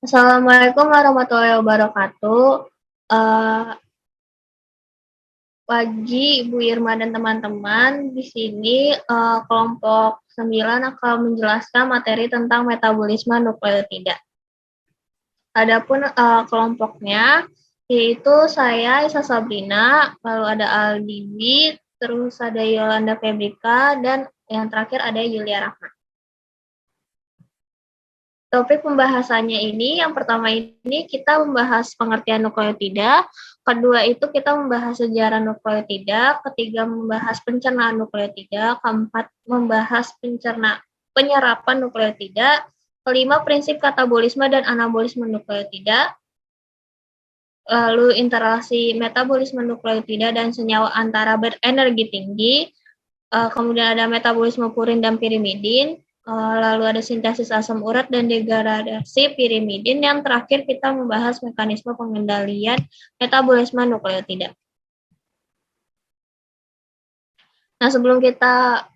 Assalamualaikum warahmatullahi wabarakatuh. Eee, Pagi Ibu Irma dan teman-teman. Di sini, kelompok 9 akan menjelaskan materi tentang metabolisme nukleotida. Adapun, kelompoknya, yaitu saya Isa Sabrina, lalu ada Aldibi, terus ada Yolanda Febrika, dan yang terakhir ada Yulia Rahma. Topik pembahasannya ini, yang pertama ini kita membahas pengertian nukleotida, kedua itu kita membahas sejarah nukleotida, ketiga membahas pencernaan nukleotida, keempat membahas penyerapan nukleotida, kelima prinsip katabolisme dan anabolisme nukleotida, lalu interaksi metabolisme nukleotida dan senyawa antara berenergi tinggi, kemudian ada metabolisme purin dan pirimidin, lalu ada sintesis asam urat dan degradasi pirimidin. Yang terakhir kita membahas mekanisme pengendalian metabolisme nukleotida. Nah, sebelum kita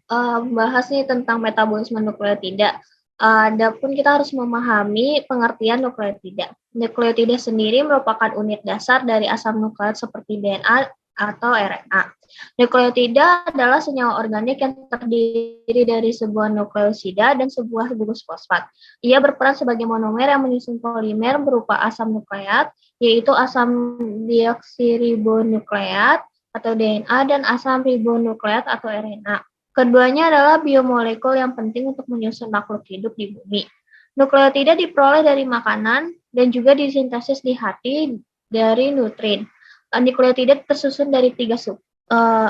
membahas nih tentang metabolisme nukleotida, adapun kita harus memahami pengertian nukleotida. Nukleotida sendiri merupakan unit dasar dari asam nukleat seperti DNA atau RNA. Nukleotida adalah senyawa organik yang terdiri dari sebuah nukleosida dan sebuah gugus fosfat. Ia berperan sebagai monomer yang menyusun polimer berupa asam nukleat, yaitu asam deoksiribonukleat atau DNA dan asam ribonukleat atau RNA. Keduanya adalah biomolekul yang penting untuk menyusun makhluk hidup di bumi. Nukleotida diperoleh dari makanan dan juga disintesis di hati dari nutrin. Nukleotida tersusun dari 3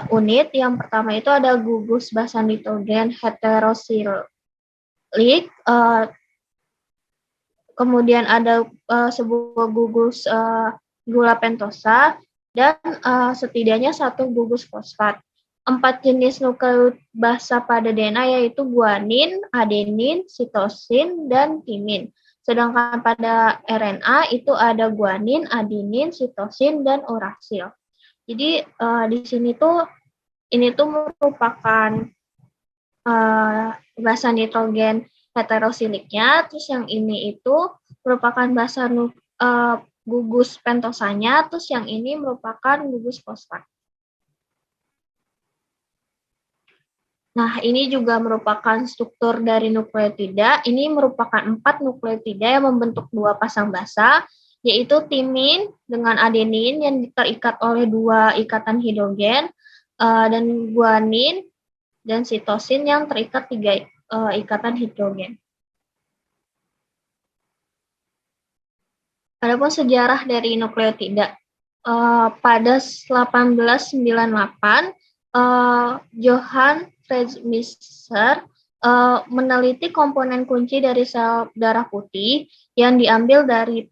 unit. Yang pertama itu ada gugus basa nitrogen heterosilik, kemudian ada sebuah gugus gula pentosa, dan setidaknya 1 gugus fosfat. 4 jenis nukleotida basa pada DNA yaitu guanin, adenin, sitosin, dan timin. Sedangkan pada RNA itu ada guanin, adenin, sitosin, dan uracil. Jadi di sini tuh ini tuh merupakan basa nitrogen heterosiliknya, terus yang ini itu merupakan basa gugus pentosanya, terus yang ini merupakan gugus fosfat. Nah, ini juga merupakan struktur dari nukleotida. Ini merupakan 4 nukleotida yang membentuk 2 pasang basa, yaitu timin dengan adenin yang terikat oleh 2 ikatan hidrogen, dan guanin dan sitosin yang terikat 3 ikatan hidrogen. Adapun sejarah dari nukleotida, pada 1898 Johann Friedrichscher meneliti komponen kunci dari sel darah putih yang diambil dari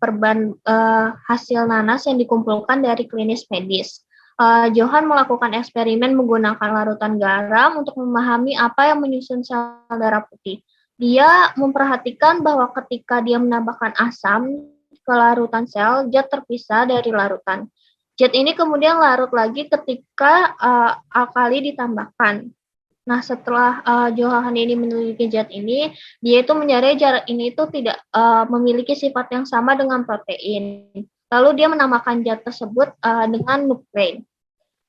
hasil nanas yang dikumpulkan dari klinis medis. Johann melakukan eksperimen menggunakan larutan garam untuk memahami apa yang menyusun sel darah putih. Dia memperhatikan bahwa ketika dia menambahkan asam ke larutan sel, zat terpisah dari larutan. Zat ini kemudian larut lagi ketika alkali ditambahkan. Nah, setelah Johann ini meneliti zat ini, dia itu menyadari zat ini itu tidak memiliki sifat yang sama dengan protein. Lalu dia menamakan zat tersebut dengan nuklein.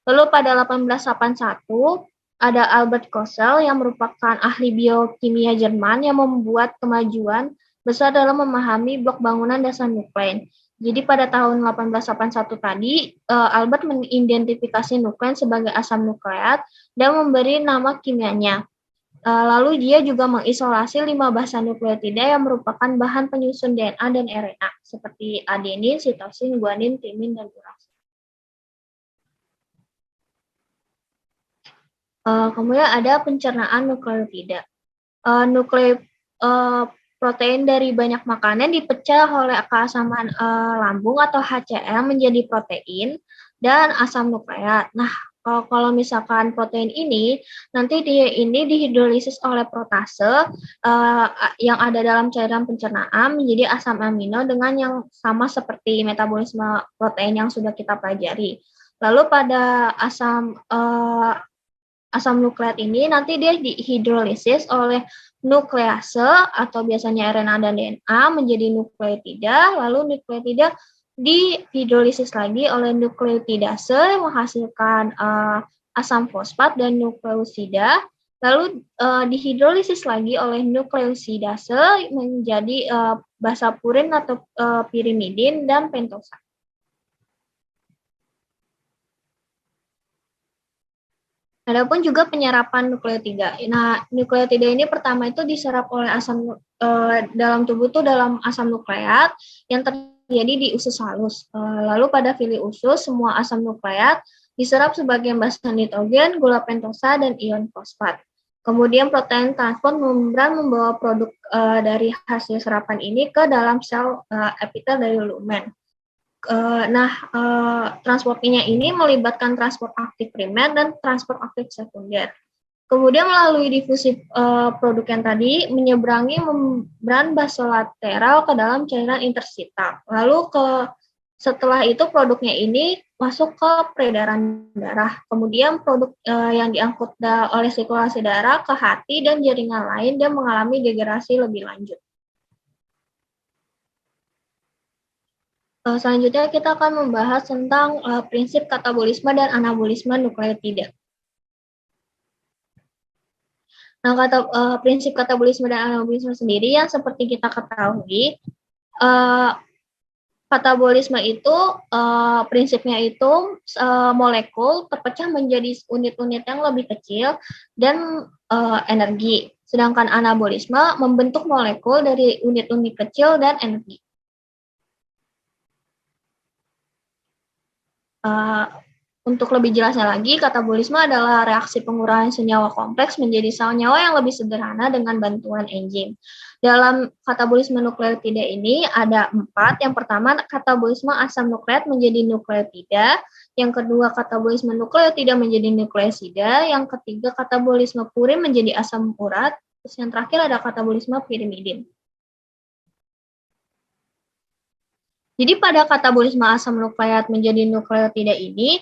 Lalu pada 1881, ada Albert Kossel yang merupakan ahli biokimia Jerman yang membuat kemajuan besar dalam memahami blok bangunan dasar nuklein. Jadi pada tahun 1881 tadi, Albert mengidentifikasi nuklein sebagai asam nukleat dan memberi nama kimianya. Lalu dia juga mengisolasi 5 basa nukleotida yang merupakan bahan penyusun DNA dan RNA, seperti adenin, sitosin, guanin, timin, dan uracil. Kemudian ada pencernaan nukleotida. Protein dari banyak makanan dipecah oleh keasaman lambung atau HCl menjadi protein dan asam nukleat. Nah, kalau misalkan protein ini nanti ini dihidrolisis oleh protase yang ada dalam cairan pencernaan menjadi asam amino dengan yang sama seperti metabolisme protein yang sudah kita pelajari. Lalu pada asam nukleat ini nanti dia dihidrolisis oleh nuklease atau biasanya RNA dan DNA menjadi nukleotida, lalu nukleotida dihidrolisis lagi oleh nukleotidase menghasilkan asam fosfat dan nukleosida, lalu dihidrolisis lagi oleh nukleosidase menjadi basa purin atau pirimidin dan pentosa. Adapun juga penyerapan nukleotida. Nah, nukleotida ini pertama itu diserap oleh asam dalam tubuh itu dalam asam nukleat yang terjadi di usus halus. Lalu pada fili usus semua asam nukleat diserap sebagai basa nitrogen, gula pentosa dan ion fosfat. Kemudian protein transport membran membawa produk dari hasil serapan ini ke dalam sel epitel dari lumen. Transportnya ini melibatkan transport aktif primer dan transport aktif sekunder. Kemudian melalui difusi produk yang tadi menyeberangi membran basolateral ke dalam cairan interstital. Lalu setelah itu produknya ini masuk ke peredaran darah. Kemudian produk yang diangkut oleh sirkulasi darah ke hati dan jaringan lain dan mengalami degenerasi lebih lanjut. Selanjutnya kita akan membahas tentang prinsip katabolisme dan anabolisme nukleotida. Nah, prinsip katabolisme dan anabolisme sendiri yang seperti kita ketahui, katabolisme itu prinsipnya itu molekul terpecah menjadi unit-unit yang lebih kecil dan energi. Sedangkan anabolisme membentuk molekul dari unit-unit kecil dan energi. Untuk lebih jelasnya lagi, katabolisme adalah reaksi pengurahan senyawa kompleks menjadi senyawa yang lebih sederhana dengan bantuan enzim. Dalam katabolisme nukleotida ini ada 4. Yang pertama, katabolisme asam nukleat menjadi nukleotida. Yang kedua, katabolisme nukleotida menjadi nukleosida. Yang ketiga, katabolisme purin menjadi asam urat. Terus yang terakhir ada katabolisme pirimidin. Jadi pada katabolisme asam nukleat menjadi nukleotida ini,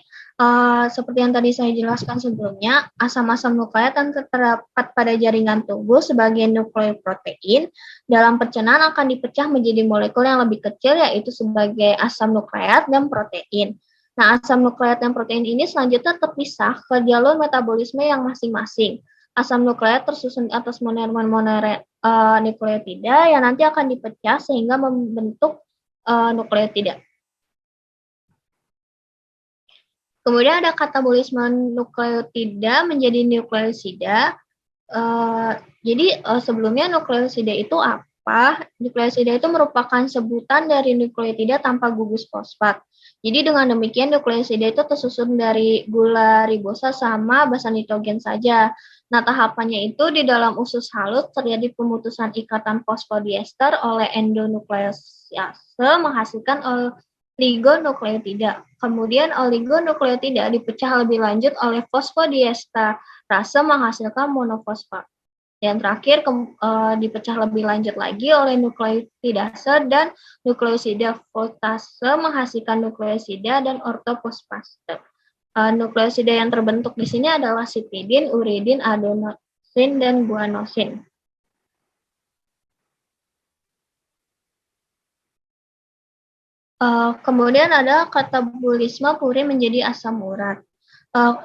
seperti yang tadi saya jelaskan sebelumnya, asam-asam nukleat yang terdapat pada jaringan tubuh sebagai nukleoprotein dalam pencernaan akan dipecah menjadi molekul yang lebih kecil, yaitu sebagai asam nukleat dan protein. Nah, asam nukleat dan protein ini selanjutnya terpisah ke jalur metabolisme yang masing-masing. Asam nukleat tersusun atas monomer nukleotida yang nanti akan dipecah sehingga membentuk nukleotida. Kemudian ada katabolisme nukleotida menjadi nukleosida. Jadi sebelumnya nukleosida itu apa? Nukleosida itu merupakan sebutan dari nukleotida tanpa gugus fosfat. Jadi dengan demikian nukleosida itu tersusun dari gula ribosa sama basa nitrogen saja. Nah, tahapannya itu di dalam usus halus terjadi pemutusan ikatan fosfodiester oleh endonuklease menghasilkan oligonukleotida. Kemudian oligonukleotida dipecah lebih lanjut oleh fosfodiesterase menghasilkan monofosfat. Yang terakhir dipecah lebih lanjut lagi oleh nukleotidase dan nukleosida fosfatase menghasilkan nukleosida dan ortofosfase. Nukleosida yang terbentuk di sini adalah citidin, uridin, adenosin, dan guanosin. Kemudian ada katabolisme purin menjadi asam urat.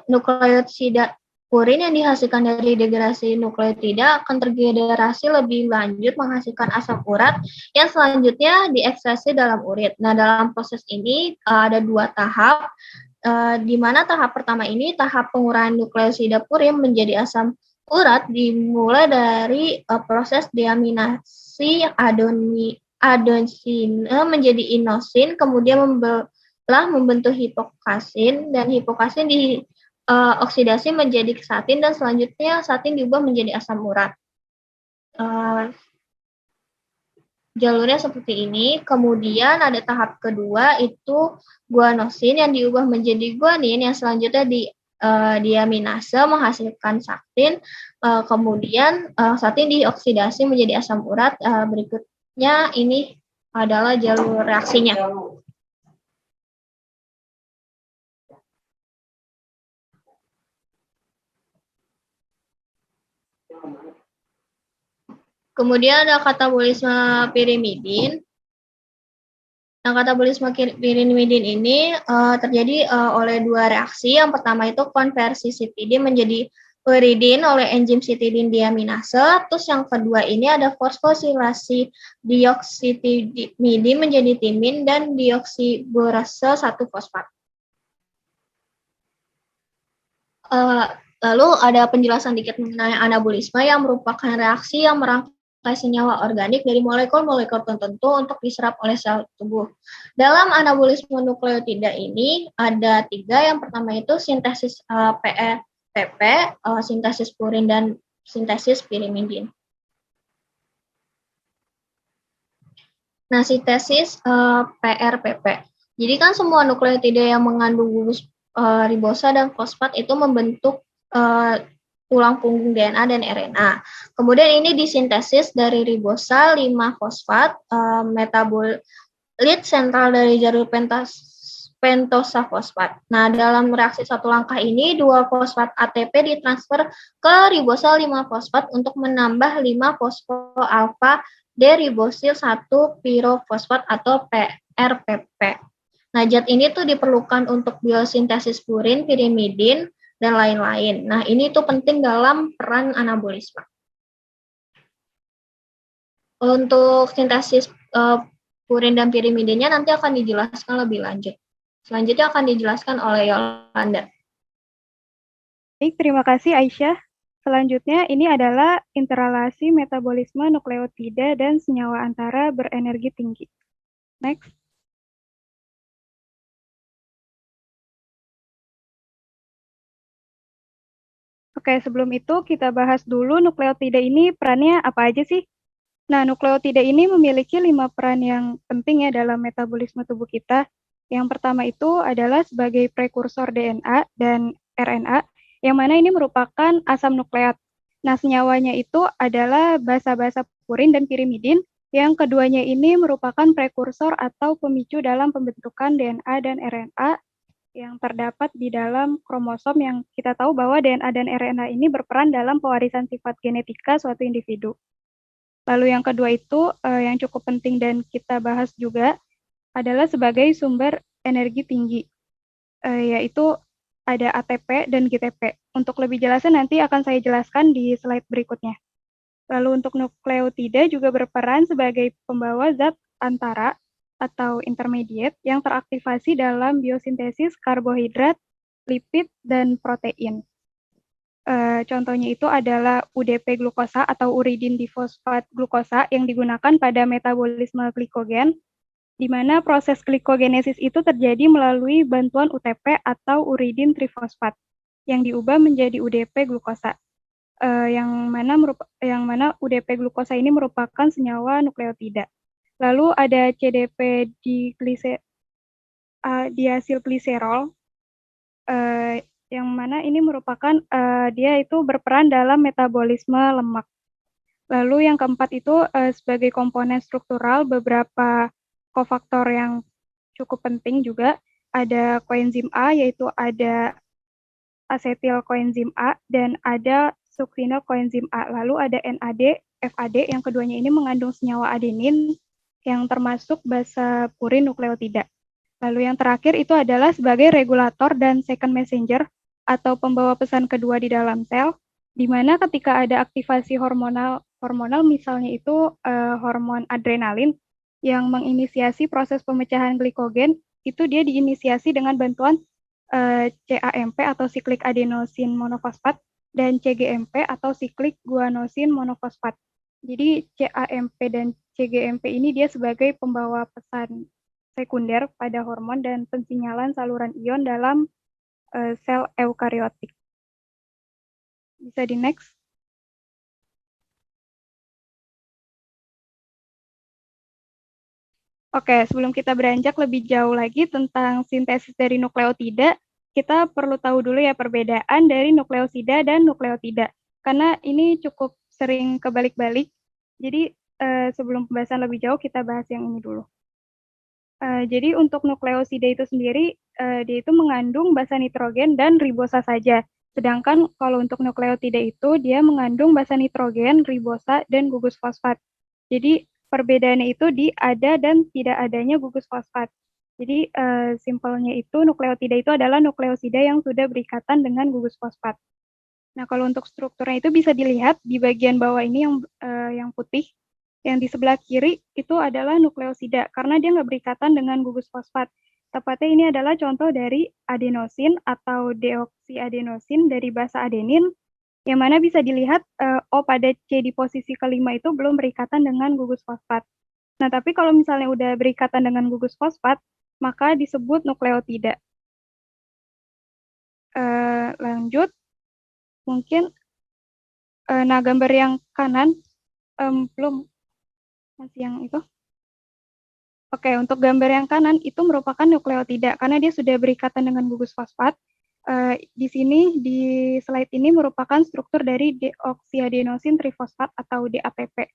Nukleosida purin yang dihasilkan dari degenerasi nukleotida akan terdegenerasi lebih lanjut menghasilkan asam urat yang selanjutnya diekstrasi dalam uret. Nah, dalam proses ini ada 2 tahap. Di mana tahap pertama ini tahap pengurahan nukleosida purin menjadi asam urat dimulai dari proses deaminasi adenosine menjadi inosin, kemudian membentuk hipokasin, dan hipokasin dioksidasi menjadi satin, dan selanjutnya satin diubah menjadi asam urat. Jalurnya seperti ini. Kemudian ada tahap kedua itu guanosin yang diubah menjadi guanin, yang selanjutnya diaminase menghasilkan satin. Kemudian satin dioksidasi menjadi asam urat. Berikutnya ini adalah jalur reaksinya. Kemudian ada katabolisme pirimidin. Nah, katabolisme pirimidin ini terjadi oleh dua reaksi. Yang pertama itu konversi sitidin menjadi uridin oleh enzim sitidin diaminase. Terus yang kedua ini ada fosfosilasi dioksitidimidin menjadi timin dan dioksiborase 1-fosfat. Lalu ada penjelasan dikit mengenai anabolisme yang merupakan reaksi yang merangkai senyawa organik dari molekul-molekul tertentu untuk diserap oleh sel tubuh. Dalam anabolisme nukleotida ini ada 3. Yang pertama itu sintesis PRPP, sintesis purin, dan sintesis pirimidin. Nah, sintesis PRPP. Jadi kan semua nukleotida yang mengandung gugus ribosa dan fosfat itu membentuk tulang punggung DNA dan RNA. Kemudian ini disintesis dari ribosa 5-fosfat, metabolit sentral dari jalur pentosa fosfat. Nah, dalam reaksi satu langkah ini, 2 fosfat ATP ditransfer ke ribosa 5-fosfat untuk menambah 5-fosfo-alfa deribosil 1-pirofosfat atau PRPP. Nah, zat ini tuh diperlukan untuk biosintesis purin, pirimidin, dan lain-lain. Nah, ini tuh penting dalam peran anabolisme. Untuk sintesis purin dan pirimidinnya nanti akan dijelaskan lebih lanjut. Selanjutnya akan dijelaskan oleh Yolanda. Baik, terima kasih Aisyah. Selanjutnya ini adalah interrelasi metabolisme nukleotida dan senyawa antara berenergi tinggi. Next. Oke, sebelum itu kita bahas dulu nukleotida ini perannya apa aja sih? Nah, nukleotida ini memiliki 5 peran yang penting ya dalam metabolisme tubuh kita. Yang pertama itu adalah sebagai prekursor DNA dan RNA, yang mana ini merupakan asam nukleat. Nah, senyawanya itu adalah basa-basa purin dan pirimidin, yang keduanya ini merupakan prekursor atau pemicu dalam pembentukan DNA dan RNA yang terdapat di dalam kromosom, yang kita tahu bahwa DNA dan RNA ini berperan dalam pewarisan sifat genetika suatu individu. Lalu yang kedua itu yang cukup penting dan kita bahas juga adalah sebagai sumber energi tinggi, yaitu ada ATP dan GTP. Untuk lebih jelasnya nanti akan saya jelaskan di slide berikutnya. Lalu untuk nukleotida juga berperan sebagai pembawa zat antara atau intermediate yang teraktivasi dalam biosintesis karbohidrat, lipid, dan protein. Contohnya itu adalah UDP glukosa atau uridin difosfat glukosa yang digunakan pada metabolisme glikogen, di mana proses glikogenesis itu terjadi melalui bantuan UTP atau uridin trifosfat yang diubah menjadi UDP glukosa. Yang mana UDP glukosa ini merupakan senyawa nukleotida. Lalu ada CDP diasilgliserol, yang mana ini merupakan dia itu berperan dalam metabolisme lemak. Lalu yang keempat itu sebagai komponen struktural beberapa kofaktor yang cukup penting juga ada koenzim A, yaitu ada asetil koenzim A dan ada suksino koenzim A. Lalu ada NAD, FAD yang keduanya ini mengandung senyawa adenin yang termasuk basa purin nukleotida. Lalu yang terakhir itu adalah sebagai regulator dan second messenger atau pembawa pesan kedua di dalam sel, di mana ketika ada aktivasi hormonal misalnya itu hormon adrenalin yang menginisiasi proses pemecahan glikogen, itu dia diinisiasi dengan bantuan CAMP atau siklik adenosin monofosfat dan CGMP atau siklik guanosin monofosfat. Jadi CAMP dan CGMP ini dia sebagai pembawa pesan sekunder pada hormon dan pensinyalan saluran ion dalam sel eukariotik. Bisa di next. Oke, sebelum kita beranjak lebih jauh lagi tentang sintesis dari nukleotida, kita perlu tahu dulu ya perbedaan dari nukleosida dan nukleotida. Karena ini cukup sering kebalik-balik. Jadi sebelum pembahasan lebih jauh, kita bahas yang ini dulu. Jadi untuk nukleosida itu sendiri, dia itu mengandung basa nitrogen dan ribosa saja. Sedangkan kalau untuk nukleotida itu dia mengandung basa nitrogen, ribosa, dan gugus fosfat. Jadi perbedaannya itu di ada dan tidak adanya gugus fosfat. Jadi simpelnya itu nukleotida itu adalah nukleosida yang sudah berikatan dengan gugus fosfat. Nah, kalau untuk strukturnya itu bisa dilihat di bagian bawah ini yang putih, yang di sebelah kiri itu adalah nukleosida karena dia nggak berikatan dengan gugus fosfat. Tepatnya ini adalah contoh dari adenosin atau deoksiadenosin dari basa adenin, yang mana bisa dilihat O pada C di posisi kelima itu belum berikatan dengan gugus fosfat. Nah, tapi kalau misalnya udah berikatan dengan gugus fosfat, maka disebut nukleotida. Lanjut, mungkin, nah gambar yang kanan, belum, masih yang itu. Oke, untuk gambar yang kanan itu merupakan nukleotida karena dia sudah berikatan dengan gugus fosfat. Di sini di slide ini merupakan struktur dari deoksiadenosin trifosfat atau DATP.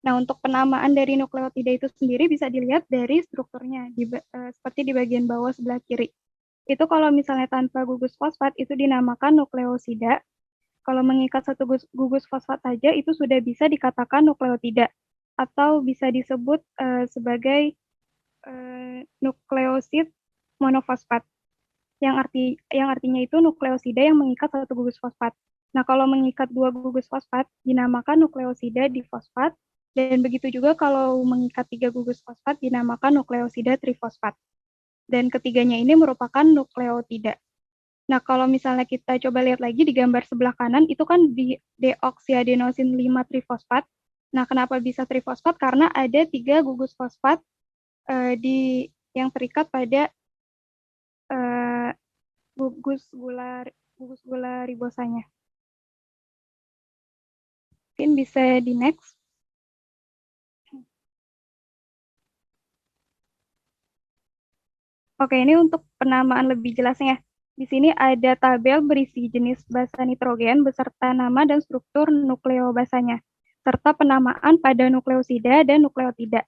Nah, untuk penamaan dari nukleotida itu sendiri bisa dilihat dari strukturnya seperti di bagian bawah sebelah kiri. Itu kalau misalnya tanpa gugus fosfat itu dinamakan nukleosida. Kalau mengikat satu gugus fosfat saja itu sudah bisa dikatakan nukleotida atau bisa disebut sebagai nukleosid monofosfat yang artinya itu nukleosida yang mengikat satu gugus fosfat. Nah, kalau mengikat dua gugus fosfat dinamakan nukleosida difosfat, dan begitu juga kalau mengikat tiga gugus fosfat dinamakan nukleosida trifosfat. Dan ketiganya ini merupakan nukleotida. Nah, kalau misalnya kita coba lihat lagi di gambar sebelah kanan, itu kan di deoksiadenosin 5 trifosfat. Nah, kenapa bisa trifosfat? Karena ada 3 gugus fosfat yang terikat pada gugus gula ribosanya. Mungkin bisa di next. Oke, ini untuk penamaan lebih jelasnya. Di sini ada tabel berisi jenis basa nitrogen beserta nama dan struktur nukleobasanya, serta penamaan pada nukleosida dan nukleotida.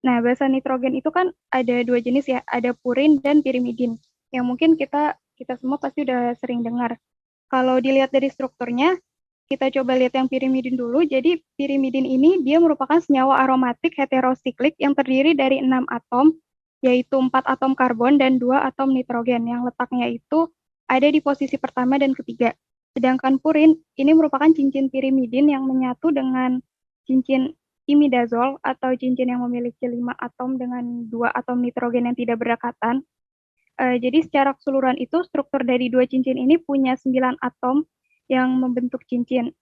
Nah, basa nitrogen itu kan ada 2 jenis ya, ada purin dan pirimidin, yang mungkin kita semua pasti udah sering dengar. Kalau dilihat dari strukturnya, kita coba lihat yang pirimidin dulu. Jadi pirimidin ini dia merupakan senyawa aromatik heterosiklik yang terdiri dari 6 atom, yaitu 4 atom karbon dan 2 atom nitrogen yang letaknya itu ada di posisi pertama dan ketiga. Sedangkan purin ini merupakan cincin pirimidin yang menyatu dengan cincin imidazol atau cincin yang memiliki 5 atom dengan 2 atom nitrogen yang tidak berdekatan. Jadi secara keseluruhan itu struktur dari 2 cincin ini punya 9 atom yang membentuk cincin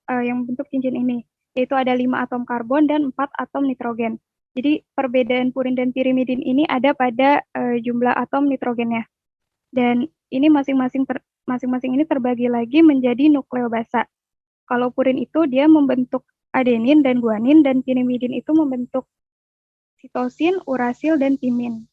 ini, yaitu ada 5 atom karbon dan 4 atom nitrogen. Jadi perbedaan purin dan pirimidin ini ada pada jumlah atom nitrogennya. Dan ini masing-masing ini terbagi lagi menjadi nukleobasa. Kalau purin itu dia membentuk adenin dan guanin, dan pirimidin itu membentuk sitosin, urasil, dan timin.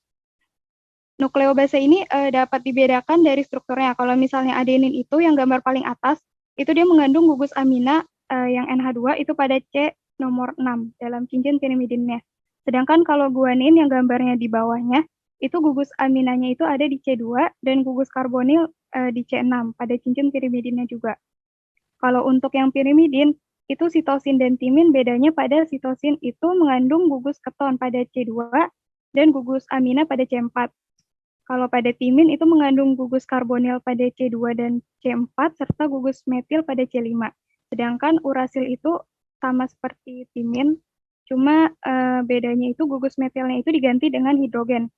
Nukleobasa ini dapat dibedakan dari strukturnya. Kalau misalnya adenin itu yang gambar paling atas, itu dia mengandung gugus amina yang NH2 itu pada C nomor 6 dalam cincin pirimidinnya. Sedangkan kalau guanin yang gambarnya di bawahnya, itu gugus aminanya itu ada di C2 dan gugus karbonil di C6 pada cincin pirimidinnya juga. Kalau untuk yang pirimidin, itu sitosin dan timin bedanya pada sitosin itu mengandung gugus keton pada C2 dan gugus amina pada C4. Kalau pada timin itu mengandung gugus karbonil pada C2 dan C4 serta gugus metil pada C5. Sedangkan urasil itu sama seperti timin, cuma bedanya itu gugus metilnya itu diganti dengan hidrogen.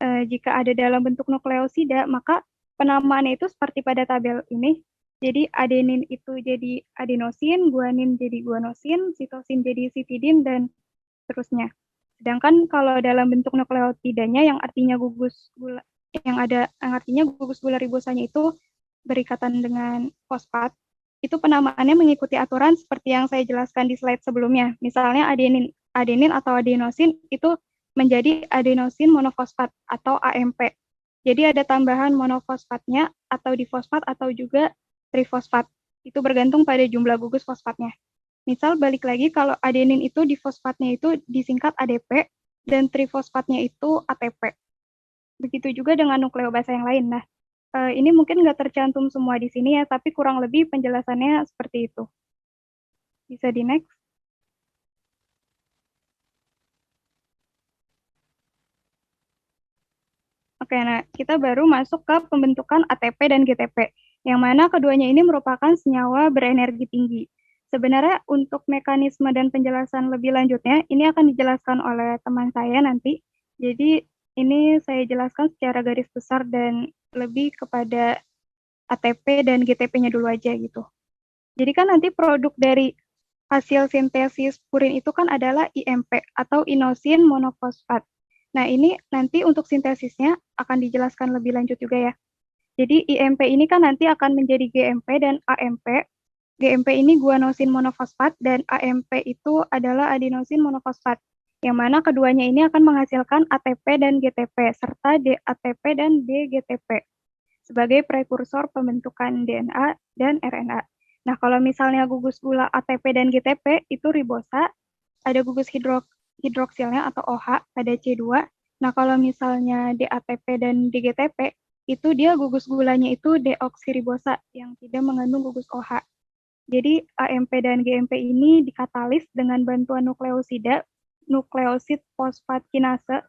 Jika ada dalam bentuk nukleosida, maka penamaannya itu seperti pada tabel ini. Jadi adenin itu jadi adenosin, guanin jadi guanosin, sitosin jadi sitidin, dan seterusnya. Sedangkan kalau dalam bentuk nukleotidanya yang artinya gugus gula ribosanya itu berikatan dengan fosfat, itu penamaannya mengikuti aturan seperti yang saya jelaskan di slide sebelumnya. Misalnya adenin atau adenosin itu menjadi adenosin monofosfat atau AMP. Jadi ada tambahan monofosfatnya atau difosfat atau juga trifosfat. Itu bergantung pada jumlah gugus fosfatnya. Misal balik lagi kalau adenin itu difosfatnya itu disingkat ADP dan trifosfatnya itu ATP. Begitu juga dengan nukleobasa yang lain. Nah, Ini mungkin nggak tercantum semua di sini ya, tapi kurang lebih penjelasannya seperti itu. Bisa di next. Oke, nah kita baru masuk ke pembentukan ATP dan GTP, yang mana keduanya ini merupakan senyawa berenergi tinggi. Sebenarnya untuk mekanisme dan penjelasan lebih lanjutnya, ini akan dijelaskan oleh teman saya nanti. Jadi ini saya jelaskan secara garis besar dan lebih kepada ATP dan GTP-nya dulu aja gitu. Jadi kan nanti produk dari hasil sintesis purin itu kan adalah IMP atau inosin monofosfat. Nah, ini nanti untuk sintesisnya akan dijelaskan lebih lanjut juga ya. Jadi IMP ini kan nanti akan menjadi GMP dan AMP. GMP ini guanosin monofosfat dan AMP itu adalah adenosin monofosfat. Yang mana keduanya ini akan menghasilkan ATP dan GTP serta DATP dan DGTP sebagai prekursor pembentukan DNA dan RNA. Nah, kalau misalnya gugus gula ATP dan GTP itu ribosa, ada gugus hidroksilnya atau OH pada C2. Nah, kalau misalnya DATP dan DGTP, itu dia gugus gulanya itu deoksiribosa yang tidak mengandung gugus OH. Jadi AMP dan GMP ini dikatalis dengan bantuan nukleosida, nukleosid fosfat kinase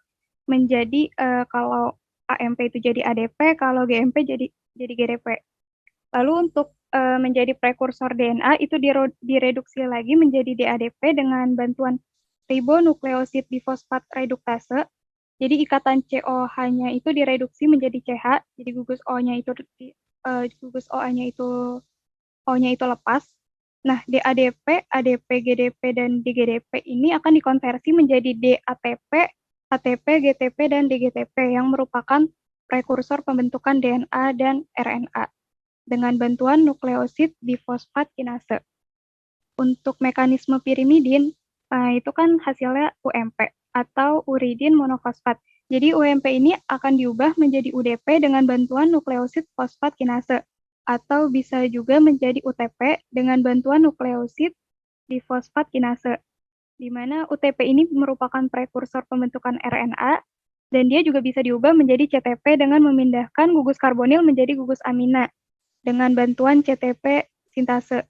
menjadi kalau AMP itu jadi ADP, kalau GMP jadi GDP. Lalu untuk menjadi prekursor DNA itu direduksi lagi menjadi DADP dengan bantuan ribonukleosid difosfat reduktase. Jadi ikatan COH-nya itu direduksi menjadi CH, jadi gugus O-nya itu gugus OA-nya itu O-nya itu lepas. Nah, DADP, ADP, GDP, dan DGDP ini akan dikonversi menjadi DATP, ATP, GTP, dan DGTP yang merupakan prekursor pembentukan DNA dan RNA dengan bantuan nukleosid difosfat kinase. Untuk mekanisme pirimidin, itu kan hasilnya UMP atau uridin monofosfat. Jadi UMP ini akan diubah menjadi UDP dengan bantuan nukleosid fosfat kinase atau bisa juga menjadi UTP dengan bantuan nukleosid difosfat kinase, di mana UTP ini merupakan prekursor pembentukan RNA dan dia juga bisa diubah menjadi CTP dengan memindahkan gugus karbonil menjadi gugus amina dengan bantuan CTP sintase.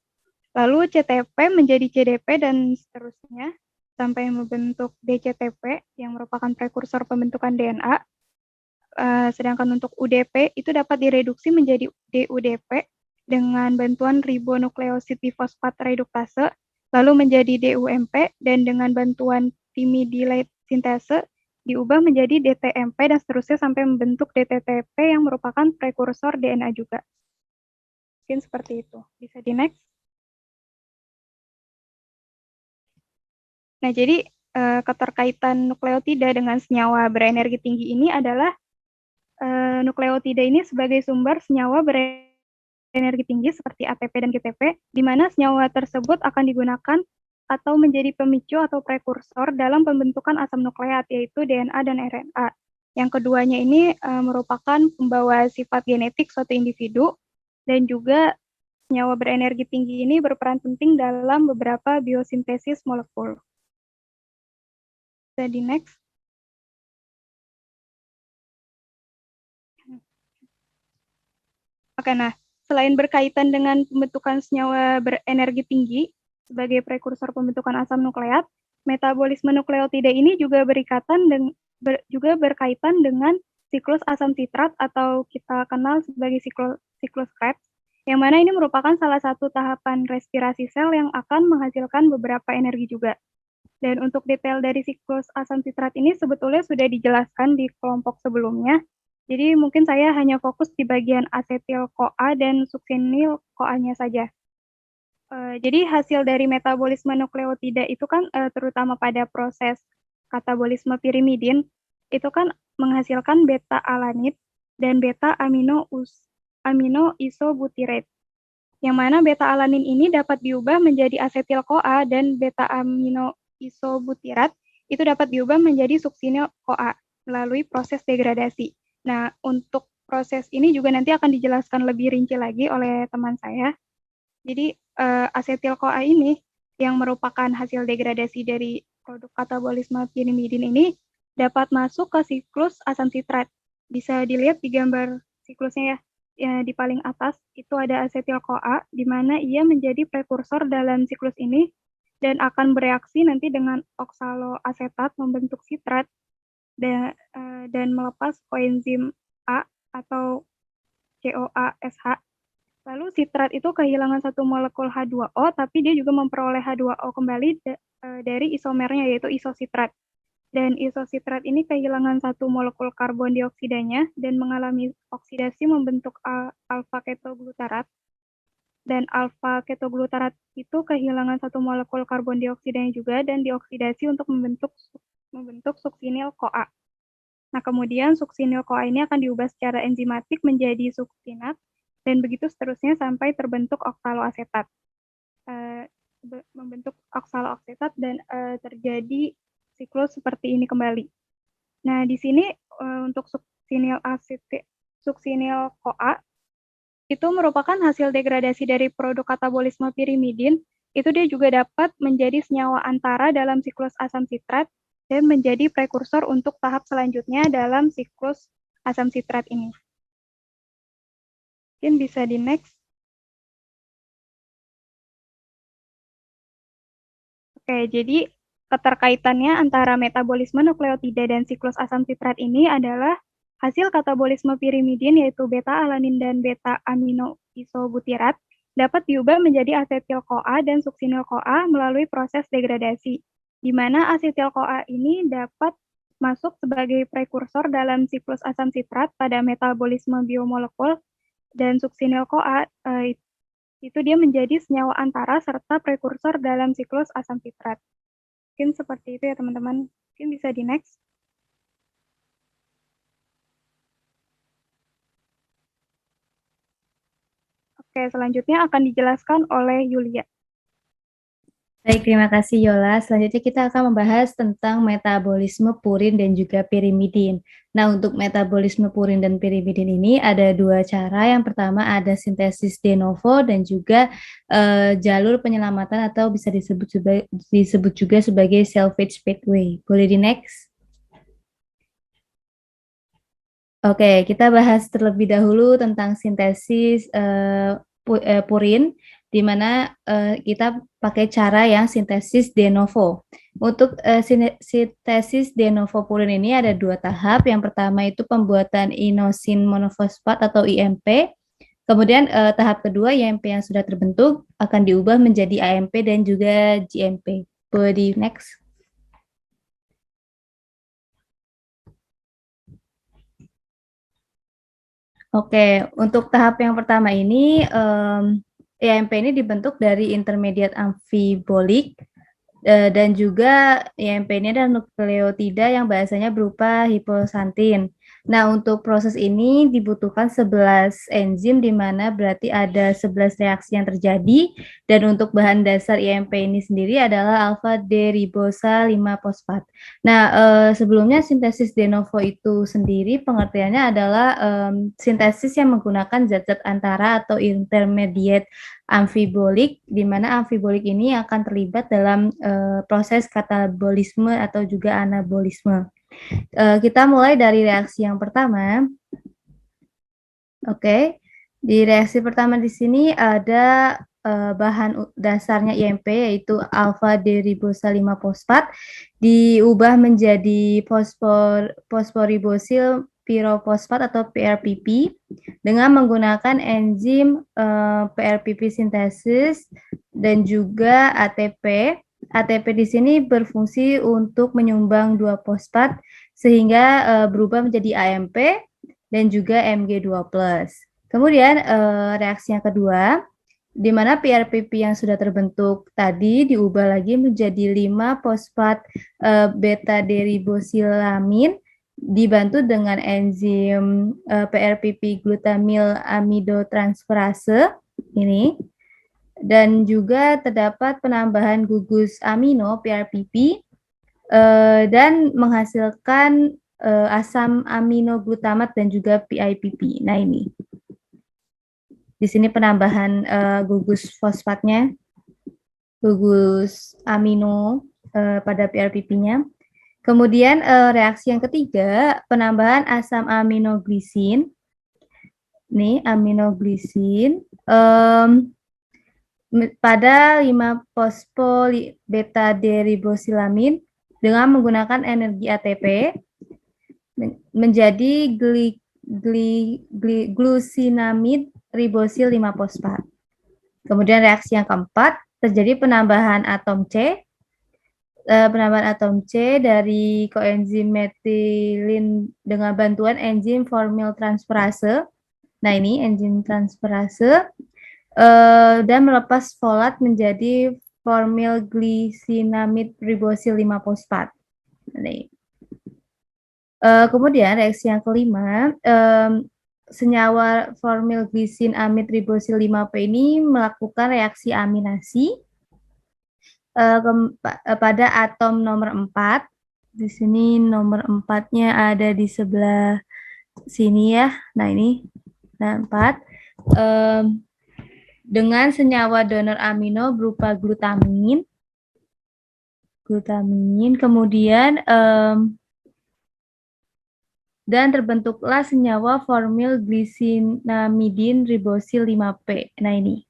Lalu CTP menjadi CDP dan seterusnya sampai membentuk DCTP yang merupakan prekursor pembentukan DNA. Sedangkan untuk UDP itu dapat direduksi menjadi DUDP dengan bantuan ribonukleosid difosfat reduktase, lalu menjadi DUMP dan dengan bantuan timidylate sintase diubah menjadi DTMP dan seterusnya sampai membentuk DTTP yang merupakan prekursor DNA juga. Mungkin seperti itu. Bisa di next. Nah, jadi keterkaitan nukleotida dengan senyawa berenergi tinggi ini adalah nukleotida ini sebagai sumber senyawa berenergi tinggi seperti ATP dan GTP, di mana senyawa tersebut akan digunakan atau menjadi pemicu atau prekursor dalam pembentukan asam nukleat, yaitu DNA dan RNA. Yang keduanya ini merupakan pembawa sifat genetik suatu individu, dan juga senyawa berenergi tinggi ini berperan penting dalam beberapa biosintesis molekul. Bisa di next. Oke, nah, selain berkaitan dengan pembentukan senyawa berenergi tinggi sebagai prekursor pembentukan asam nukleat, metabolisme nukleotida ini juga juga berkaitan dengan siklus asam sitrat atau kita kenal sebagai siklus Krebs, yang mana ini merupakan salah satu tahapan respirasi sel yang akan menghasilkan beberapa energi juga. Dan untuk detail dari siklus asam sitrat ini sebetulnya sudah dijelaskan di kelompok sebelumnya. Jadi mungkin saya hanya fokus di bagian asetil-CoA dan suksinil-CoA-nya saja. Jadi hasil dari metabolisme nukleotida itu kan terutama pada proses katabolisme pirimidin, itu kan menghasilkan beta-alanit dan beta-amino isobutyrate. Yang mana beta-alanin ini dapat diubah menjadi asetil-CoA dan beta-amino isobutyrat itu dapat diubah menjadi suksinil-CoA melalui proses degradasi. Nah, untuk proses ini juga nanti akan dijelaskan lebih rinci lagi oleh teman saya. Jadi, asetil-CoA ini yang merupakan hasil degradasi dari produk katabolisme pirimidin ini dapat masuk ke siklus asam sitrat. Bisa dilihat di gambar siklusnya ya. ya, di paling atas itu ada asetil-CoA, di mana ia menjadi prekursor dalam siklus ini dan akan bereaksi nanti dengan oksaloasetat membentuk sitrat dan melepas koenzim A atau CoASH. Lalu sitrat itu kehilangan satu molekul H2O, tapi dia juga memperoleh H2O kembali dari isomernya, yaitu isositrat. Dan isositrat ini kehilangan satu molekul karbon dioksidanya dan mengalami oksidasi membentuk alfa ketoglutarat. Dan alfa ketoglutarat itu kehilangan satu molekul karbon dioksidanya juga dan dioksidasi untuk membentuk suksinil CoA. Nah, kemudian suksinil CoA ini akan diubah secara enzimatik menjadi suksinat dan begitu seterusnya sampai terbentuk oksaloasetat. Membentuk oksaloasetat dan terjadi siklus seperti ini kembali. Nah, di sini untuk suksinil CoA itu merupakan hasil degradasi dari produk katabolisme pirimidin. Itu dia juga dapat menjadi senyawa antara dalam siklus asam sitrat dan menjadi prekursor untuk tahap selanjutnya dalam siklus asam sitrat ini. Mungkin bisa di next. Oke, jadi keterkaitannya antara metabolisme nukleotida dan siklus asam sitrat ini adalah hasil katabolisme pirimidin yaitu beta-alanin dan beta-aminoisobutirat dapat diubah menjadi asetil-CoA dan suksinil-CoA melalui proses degradasi, di mana asetil-CoA ini dapat masuk sebagai prekursor dalam siklus asam sitrat pada metabolisme biomolekul dan suksinil-CoA itu dia menjadi senyawa antara serta prekursor dalam siklus asam sitrat. Mungkin seperti itu ya teman-teman. Mungkin bisa di next. Oke, selanjutnya akan dijelaskan oleh Yulia. Baik, terima kasih Yola. Selanjutnya kita akan membahas tentang metabolisme purin dan juga pirimidin. Nah, untuk metabolisme purin dan pirimidin ini ada dua cara. Yang pertama ada sintesis de novo dan juga jalur penyelamatan atau bisa disebut juga sebagai salvage pathway. Boleh di next? Oke, kita bahas terlebih dahulu tentang sintesis purin, di mana kita pakai cara yang sintesis de novo. Untuk sintesis de novo purin ini ada dua tahap. Yang pertama itu pembuatan inosin monofosfat atau IMP. Kemudian tahap kedua IMP yang sudah terbentuk akan diubah menjadi AMP dan juga GMP. Boleh di next. Oke, untuk tahap yang pertama ini, IMP ini dibentuk dari intermediate amfibolik dan juga IMP ini adalah nukleotida yang bahasanya berupa hiposantin. Nah, untuk proses ini dibutuhkan 11 enzim di mana berarti ada 11 reaksi yang terjadi dan untuk bahan dasar IMP ini sendiri adalah alfa D-ribosa 5-fosfat. Nah, sebelumnya sintesis de novo itu sendiri pengertiannya adalah sintesis yang menggunakan zat-zat antara atau intermediate amfibolik, di mana amfibolik ini akan terlibat dalam proses katabolisme atau juga anabolisme. Kita mulai dari reaksi yang pertama. Oke, di reaksi pertama di sini ada bahan dasarnya IMP yaitu alfa D-ribosa 5-fosfat diubah menjadi fosforibosil pirofosfat atau PRPP dengan menggunakan enzim PRPP sintesis dan juga ATP. ATP di sini berfungsi untuk menyumbang 2 fosfat sehingga berubah menjadi AMP dan juga Mg2+. Kemudian reaksi yang kedua, di mana PRPP yang sudah terbentuk tadi diubah lagi menjadi 5-fosfat beta-deribosilamin dibantu dengan enzim PRPP glutamil amidotransferase ini. Dan juga terdapat penambahan gugus amino PRPP dan menghasilkan asam aminoglutamat dan juga PIPP. Nah ini, di sini penambahan gugus fosfatnya, gugus amino pada PRPP-nya. Kemudian reaksi yang ketiga, penambahan asam aminoglisin nih aminoglisin pada 5 beta deribosilamin dengan menggunakan energi ATP menjadi glucinamide ribosil 5 fosfat. Kemudian reaksi yang keempat, terjadi penambahan atom C. Penambahan atom C dari koenzim metilin dengan bantuan enzim formyl transferase. Nah, ini enzim transferase dan melepas folat menjadi formyl glycinamide ribosil 5 fosfat. Nah, kemudian reaksi yang kelima, senyawa formyl glycinamide ribosil 5P ini melakukan reaksi aminasi pada atom nomor 4. Di sini nomor 4-nya ada di sebelah sini ya. Nah, ini. Nah, 4. Dengan senyawa donor amino berupa glutamin. Kemudian dan terbentuklah senyawa formyl glycinamidin ribosil 5P. Nah, ini.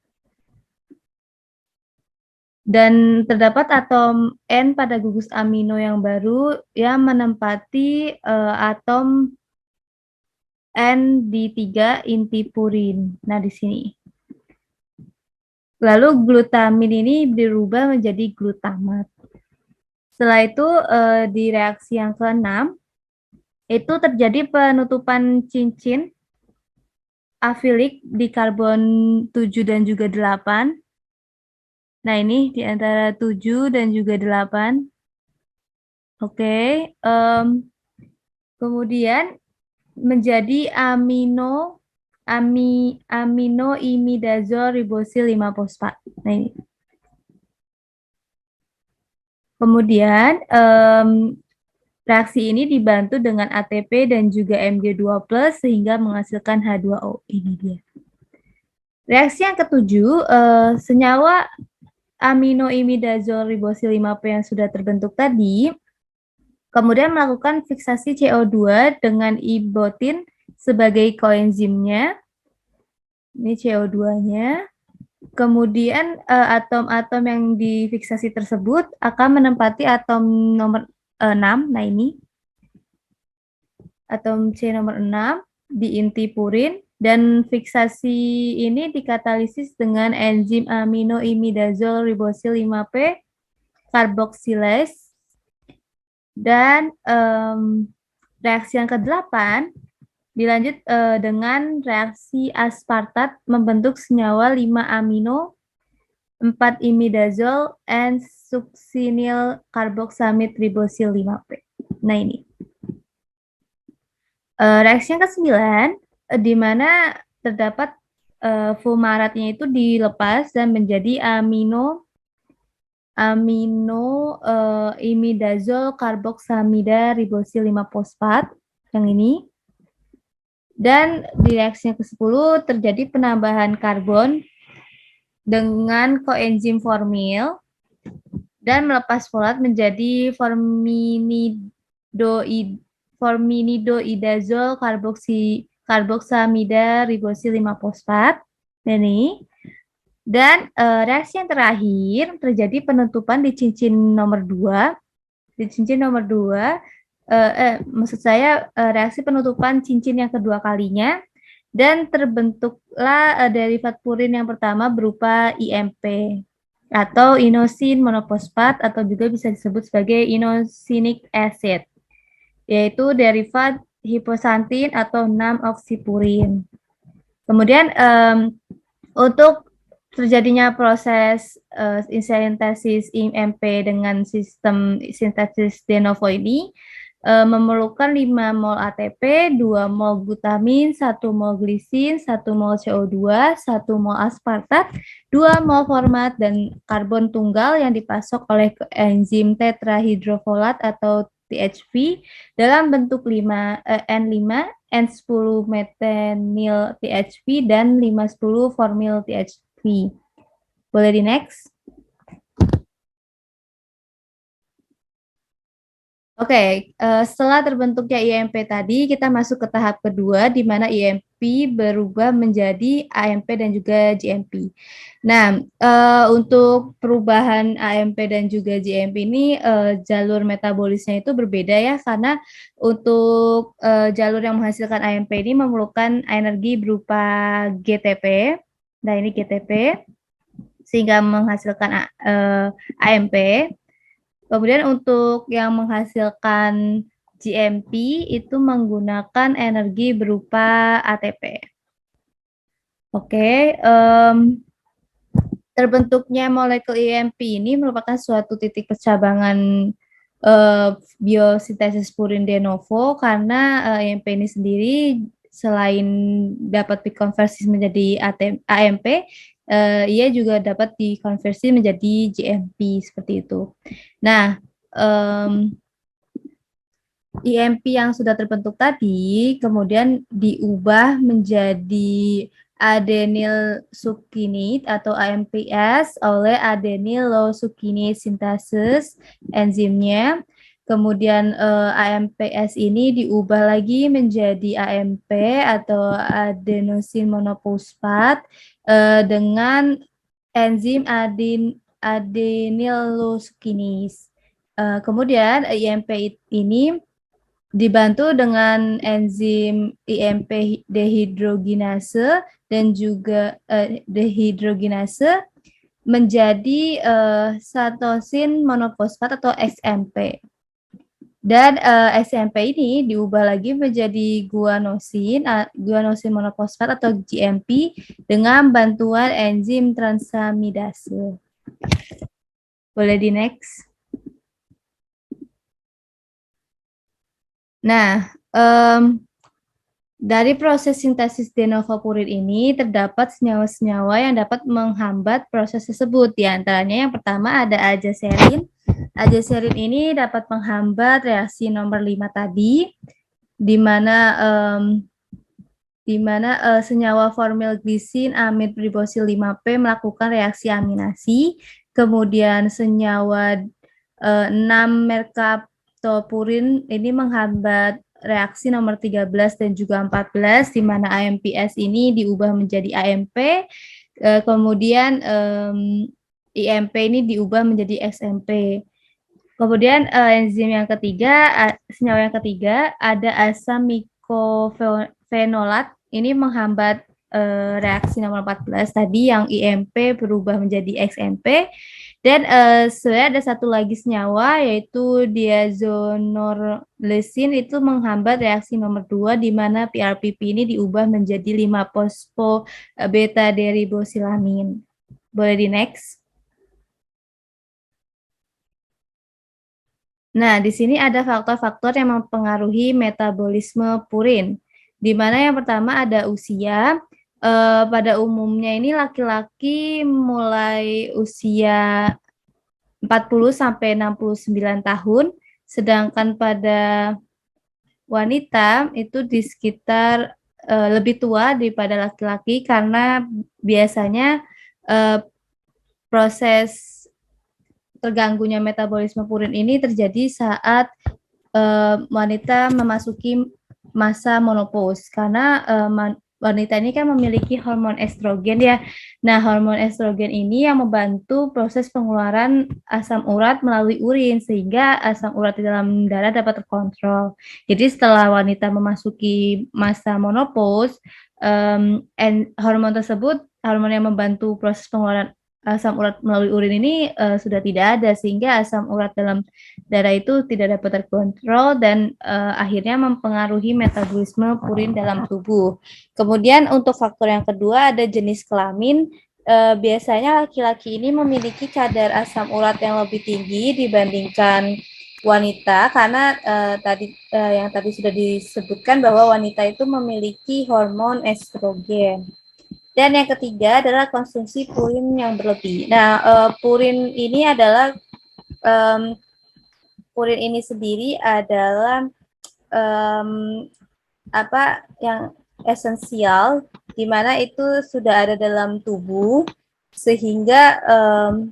Dan terdapat atom N pada gugus amino yang baru yang menempati atom N di 3 inti purin. Nah, di sini. Lalu glutamin ini dirubah menjadi glutamat. Setelah itu di reaksi yang ke-6 itu terjadi penutupan cincin afilik di karbon 7 dan juga 8. Nah, ini di antara 7 dan juga 8. Oke. Kemudian menjadi aminoimidazol ribosil 5 fosfat. Nah, ini. Kemudian reaksi ini dibantu dengan ATP dan juga Mg2+ sehingga menghasilkan H2O. Ini dia. Reaksi yang ketujuh, senyawa aminoimidazol ribosil 5P yang sudah terbentuk tadi, kemudian melakukan fiksasi CO2 dengan ibotin sebagai koenzimnya. Ini CO2-nya. Kemudian atom-atom yang difiksasi tersebut akan menempati atom nomor 6. Nah, ini. Atom C nomor 6 di inti purin. Dan fiksasi ini dikatalisis dengan enzim aminoimidazol ribosil 5P karboksilase. Dan reaksi yang ke-8 dilanjut dengan reaksi aspartat membentuk senyawa 5 amino 4 imidazol and succinyl karboksamid ribosil 5P. Nah, ini. Reaksi yang ke-9 di mana terdapat fumaratnya itu dilepas dan menjadi amino imidazol karboksamida ribosil 5 fosfat yang ini. Dan di reaksi yang ke-10 terjadi penambahan karbon dengan koenzim formyl dan melepas folat menjadi forminidoidazol karboksamida ribosil 5 fosfat. Ini. Dan reaksi yang terakhir terjadi penutupan di cincin nomor 2. Di cincin nomor 2, maksud saya reaksi penutupan cincin yang kedua kalinya dan terbentuklah derivat purin yang pertama berupa IMP atau inosin monofosfat atau juga bisa disebut sebagai inosinic acid, yaitu derivat hiposantin atau 6-oksipurin. Kemudian untuk terjadinya proses sintesis IMP dengan sistem sintesis de novo ini memerlukan 5 mol ATP, 2 mol glutamin, 1 mol glisin, 1 mol CO2, 1 mol aspartat, 2 mol format, dan karbon tunggal yang dipasok oleh enzim tetrahidrofolat atau THP dalam bentuk N5, N10 metenil THP, dan 510 formyl THP. Boleh di next? Oke, setelah terbentuknya IMP tadi, kita masuk ke tahap kedua, di mana IMP berubah menjadi AMP dan juga GMP. Nah, untuk perubahan AMP dan juga GMP ini jalur metabolisnya itu berbeda ya, karena untuk jalur yang menghasilkan AMP ini memerlukan energi berupa GTP. Nah, ini GTP sehingga menghasilkan AMP. Kemudian untuk yang menghasilkan GMP itu menggunakan energi berupa ATP. Oke, terbentuknya molekul IMP ini merupakan suatu titik percabangan biosintesis purin de novo, karena IMP ini sendiri selain dapat dikonversi menjadi AMP, ia juga dapat dikonversi menjadi GMP seperti itu. Nah, IMP yang sudah terbentuk tadi kemudian diubah menjadi adenyl succinate atau AMPS oleh adenyl succinate sintesis enzimnya. Kemudian AMPS ini diubah lagi menjadi AMP atau adenosine monofosfat dengan enzim adenyl succinase. Kemudian IMP ini dibantu dengan enzim IMP dehidrogenase dan juga dehidrogenase menjadi satosin monofosfat atau XMP. Dan XMP ini diubah lagi menjadi guanosin monofosfat atau GMP dengan bantuan enzim transaminase. Boleh di next. Nah, dari proses sintesis de novo purin ini terdapat senyawa-senyawa yang dapat menghambat proses tersebut. Di antaranya yang pertama ada azacerin. Azacerin ini dapat menghambat reaksi nomor 5 tadi, di mana senyawa formylglisin amid ribosil 5P melakukan reaksi aminasi. Kemudian senyawa 6 mercaptopurin ini menghambat reaksi nomor 13 dan juga 14, di mana AMPS ini diubah menjadi AMP, kemudian IMP ini diubah menjadi XMP. Kemudian enzim yang ketiga, senyawa yang ketiga ada asam mycophenolate, ini menghambat reaksi nomor 14 tadi yang IMP berubah menjadi XMP. Dan sebenarnya ada satu lagi senyawa yaitu diazonorlesin, itu menghambat reaksi nomor 2 di mana PRPP ini diubah menjadi 5-fosfo beta deribosilamin. Boleh di next. Nah, di sini ada faktor-faktor yang mempengaruhi metabolisme purin, di mana yang pertama ada usia. Pada umumnya ini laki-laki mulai usia 40 sampai 69 tahun, sedangkan pada wanita itu di sekitar lebih tua daripada laki-laki, karena biasanya proses terganggunya metabolisme purin ini terjadi saat wanita memasuki masa menopause, karena wanita ini kan memiliki hormon estrogen ya. Nah, hormon estrogen ini yang membantu proses pengeluaran asam urat melalui urin, sehingga asam urat di dalam darah dapat terkontrol. Jadi setelah wanita memasuki masa menopause, hormon tersebut, hormon yang membantu proses pengeluaran asam urat melalui urin ini sudah tidak ada, sehingga asam urat dalam darah itu tidak dapat terkontrol dan akhirnya mempengaruhi metabolisme purin dalam tubuh. Kemudian untuk faktor yang kedua ada jenis kelamin. Biasanya laki-laki ini memiliki kadar asam urat yang lebih tinggi dibandingkan wanita, karena yang tadi sudah disebutkan bahwa wanita itu memiliki hormon estrogen. Dan yang ketiga adalah konsumsi purin yang berlebih. Nah, purin ini sendiri adalah yang esensial, di mana itu sudah ada dalam tubuh, sehingga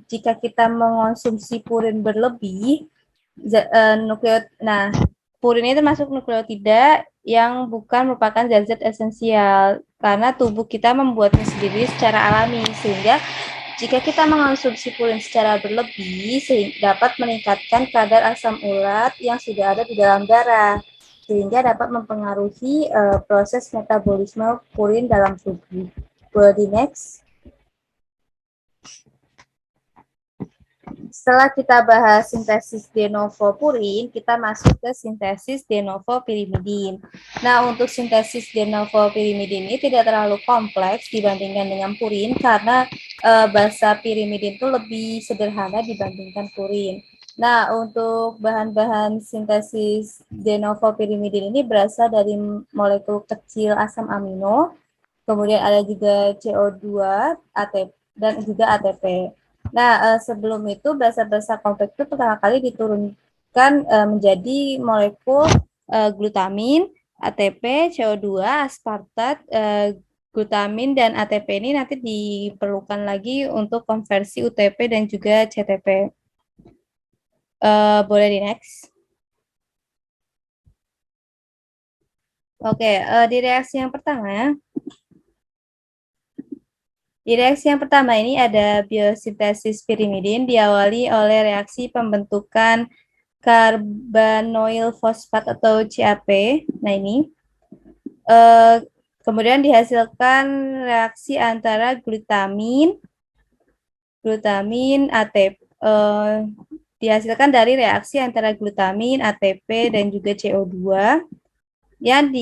jika kita mengonsumsi purin berlebih, purin ini termasuk nukleotida yang bukan merupakan zat-zat esensial karena tubuh kita membuatnya sendiri secara alami, sehingga jika kita mengonsumsi purin secara berlebih dapat meningkatkan kadar asam urat yang sudah ada di dalam darah, sehingga dapat mempengaruhi proses metabolisme purin dalam tubuh. Boleh di next. Setelah kita bahas sintesis de novo purin, kita masuk ke sintesis de novo pirimidin. Nah, untuk sintesis de novo pirimidin ini tidak terlalu kompleks dibandingkan dengan purin karena basa pirimidin itu lebih sederhana dibandingkan purin. Nah, untuk bahan-bahan sintesis de novo pirimidin ini berasal dari molekul kecil asam amino, kemudian ada juga CO2, ATP, dan juga ATP. Nah, sebelum itu basa-basa kompleks itu pertama kali diturunkan menjadi molekul glutamin, ATP, CO2, aspartat, glutamin, dan ATP ini nanti diperlukan lagi untuk konversi UTP dan juga CTP. Boleh di next. Oke, di reaksi yang pertama, di reaksi yang pertama ini ada biosintesis pirimidin diawali oleh reaksi pembentukan carbanoyl fosfat atau CAP. Nah ini. Kemudian dihasilkan reaksi antara glutamin ATP. Dihasilkan dari reaksi antara glutamin, ATP, dan juga CO2 yang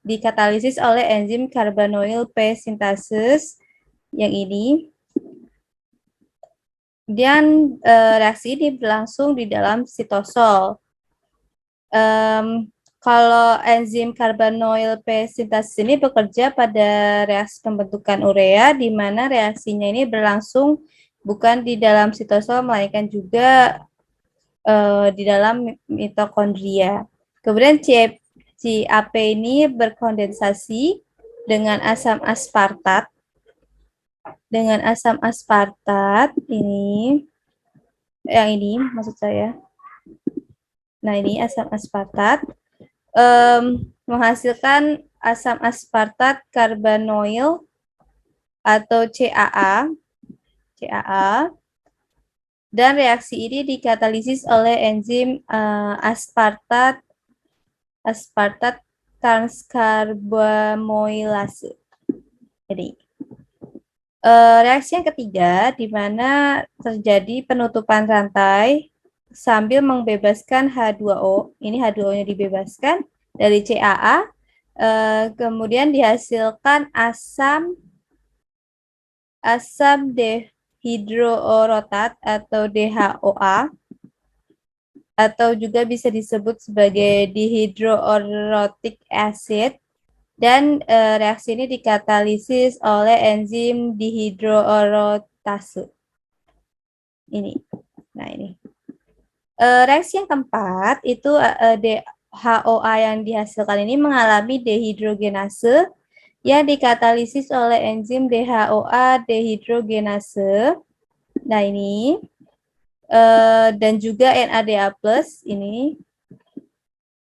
dikatalisis oleh enzim carbanoyl P sintases yang ini. Dan reaksi ini berlangsung di dalam sitosol. Kalau enzim carbanoyl P sintases ini bekerja pada reaksi pembentukan urea, di mana reaksinya ini berlangsung bukan di dalam sitosol, melainkan juga di dalam mitokondria. Kemudian CAP ini berkondensasi dengan asam aspartat. Ini, yang ini maksud saya. Nah ini asam aspartat menghasilkan asam aspartat carbanoyl atau CAA. Dan reaksi ini dikatalisis oleh enzim aspartat transkarboamylase. Jadi reaksi yang ketiga di mana terjadi penutupan rantai sambil membebaskan H2O. Ini H2O-nya dibebaskan dari CAA. Kemudian dihasilkan asam dehidroorotat atau DHOA, atau juga bisa disebut sebagai dihydroorotic acid, dan reaksi ini dikatalisis oleh enzim dihidroorotase. Ini. Nah, ini. Reaksi yang keempat itu DHOA yang dihasilkan ini mengalami dehidrogenase yang dikatalisis oleh enzim DHOA dehidrogenase. Nah, ini. Dan juga NADA+ ini.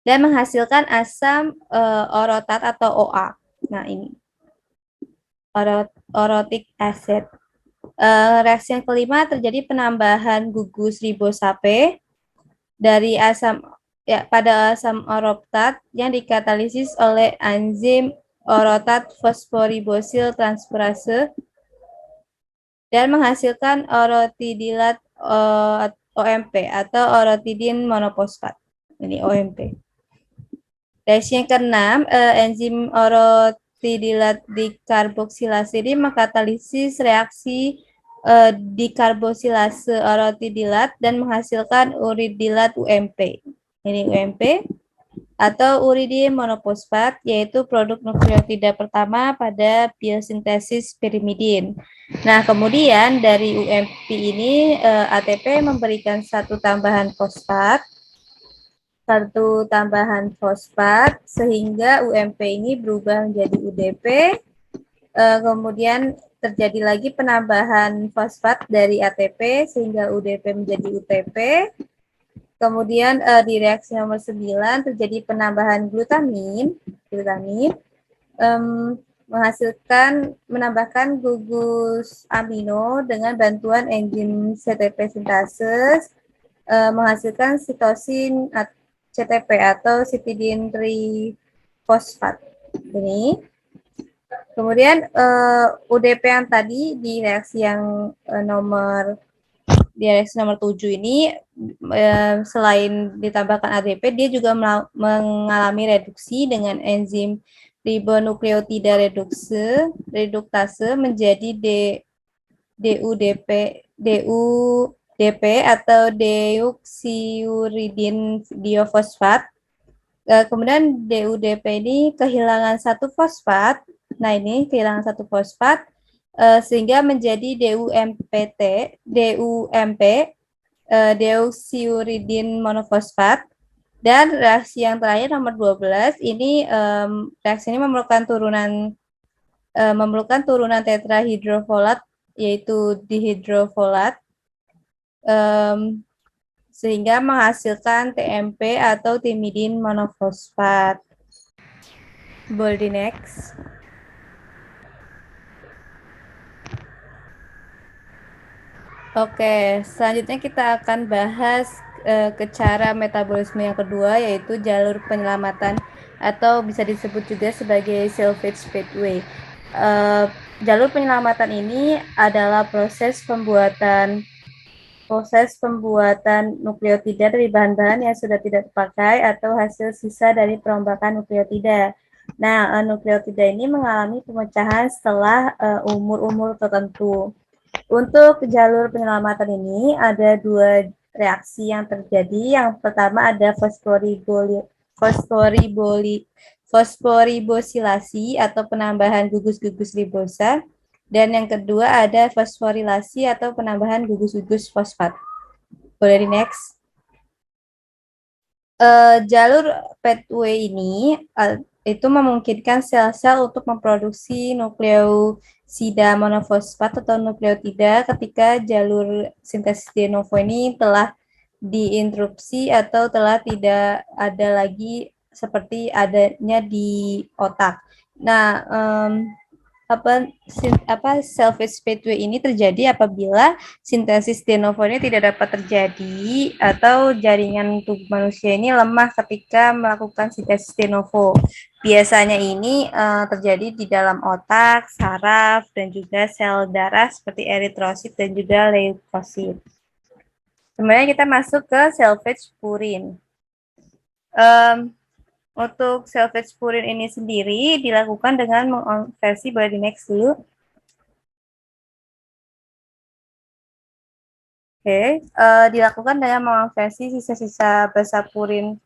Dan menghasilkan asam orotat atau OA. Nah, ini. Orotic acid. Reaksi yang kelima terjadi penambahan gugus ribosame dari pada asam orotat yang dikatalisis oleh enzim orotat fosforibosil transferase dan menghasilkan orotidilat OMP atau orotidin monoposfat. Ini OMP. Reaksi yang keenam, enzim orotidilat dikarboksilase ini mengkatalisis reaksi dikarboksilase orotidilat dan menghasilkan uridilat UMP. Ini UMP atau uridin monoposfat, yaitu produk nukleotida pertama pada biosintesis pirimidin. Nah, kemudian dari UMP ini ATP memberikan satu tambahan fosfat sehingga UMP ini berubah menjadi UDP. Kemudian terjadi lagi penambahan fosfat dari ATP sehingga UDP menjadi UTP. Kemudian di reaksi nomor 9 terjadi penambahan glutamin menambahkan gugus amino dengan bantuan enzim CTP sintase menghasilkan sitosin CTP atau cytidine trifosfat. Ini. Kemudian UDP yang tadi di reaksi yang nomor 7 ini selain ditambahkan ADP, dia juga mengalami reduksi dengan enzim ribonukleotida reduktase menjadi DUDP atau deoxyuridin diofosfat. Kemudian DUDP ini kehilangan satu fosfat. Nah, ini kehilangan satu fosfat sehingga menjadi DUMP, deoxyuridin monofosfat. Dan reaksi yang terakhir nomor 12 ini reaksi ini memerlukan turunan tetrahidrofolat yaitu dihidrofolat sehingga menghasilkan TMP atau timidin monofosfat. Boleh di next. Oke, selanjutnya kita akan bahas ke cara metabolisme yang kedua, yaitu jalur penyelamatan atau bisa disebut juga sebagai salvage pathway. Jalur penyelamatan ini adalah proses pembuatan nukleotida dari bahan-bahan yang sudah tidak terpakai atau hasil sisa dari perombakan nukleotida. Nah, nukleotida ini mengalami pemecahan setelah umur-umur tertentu. Untuk jalur penyelamatan ini ada dua reaksi yang terjadi. Yang pertama ada fosforibosilasi atau penambahan gugus-gugus ribosa. Dan yang kedua ada fosforilasi atau penambahan gugus-gugus fosfat. Boleh di next. Jalur pathway ini itu memungkinkan sel-sel untuk memproduksi nukleosida monofosfat atau nukleotida ketika jalur sintesis de novo ini telah diinterupsi atau telah tidak ada lagi seperti adanya di otak. Nah, salvage pathway ini terjadi apabila sintesis de novo ini tidak dapat terjadi atau jaringan tubuh manusia ini lemah ketika melakukan sintesis de novo. Biasanya ini terjadi di dalam otak, saraf, dan juga sel darah seperti eritrosit dan juga leukosit. Kemudian kita masuk ke salvage purin. Untuk salvage purin ini sendiri dilakukan dengan mengonversi, boleh di next dulu. Oke, dilakukan dengan mengonversi sisa-sisa basa purin,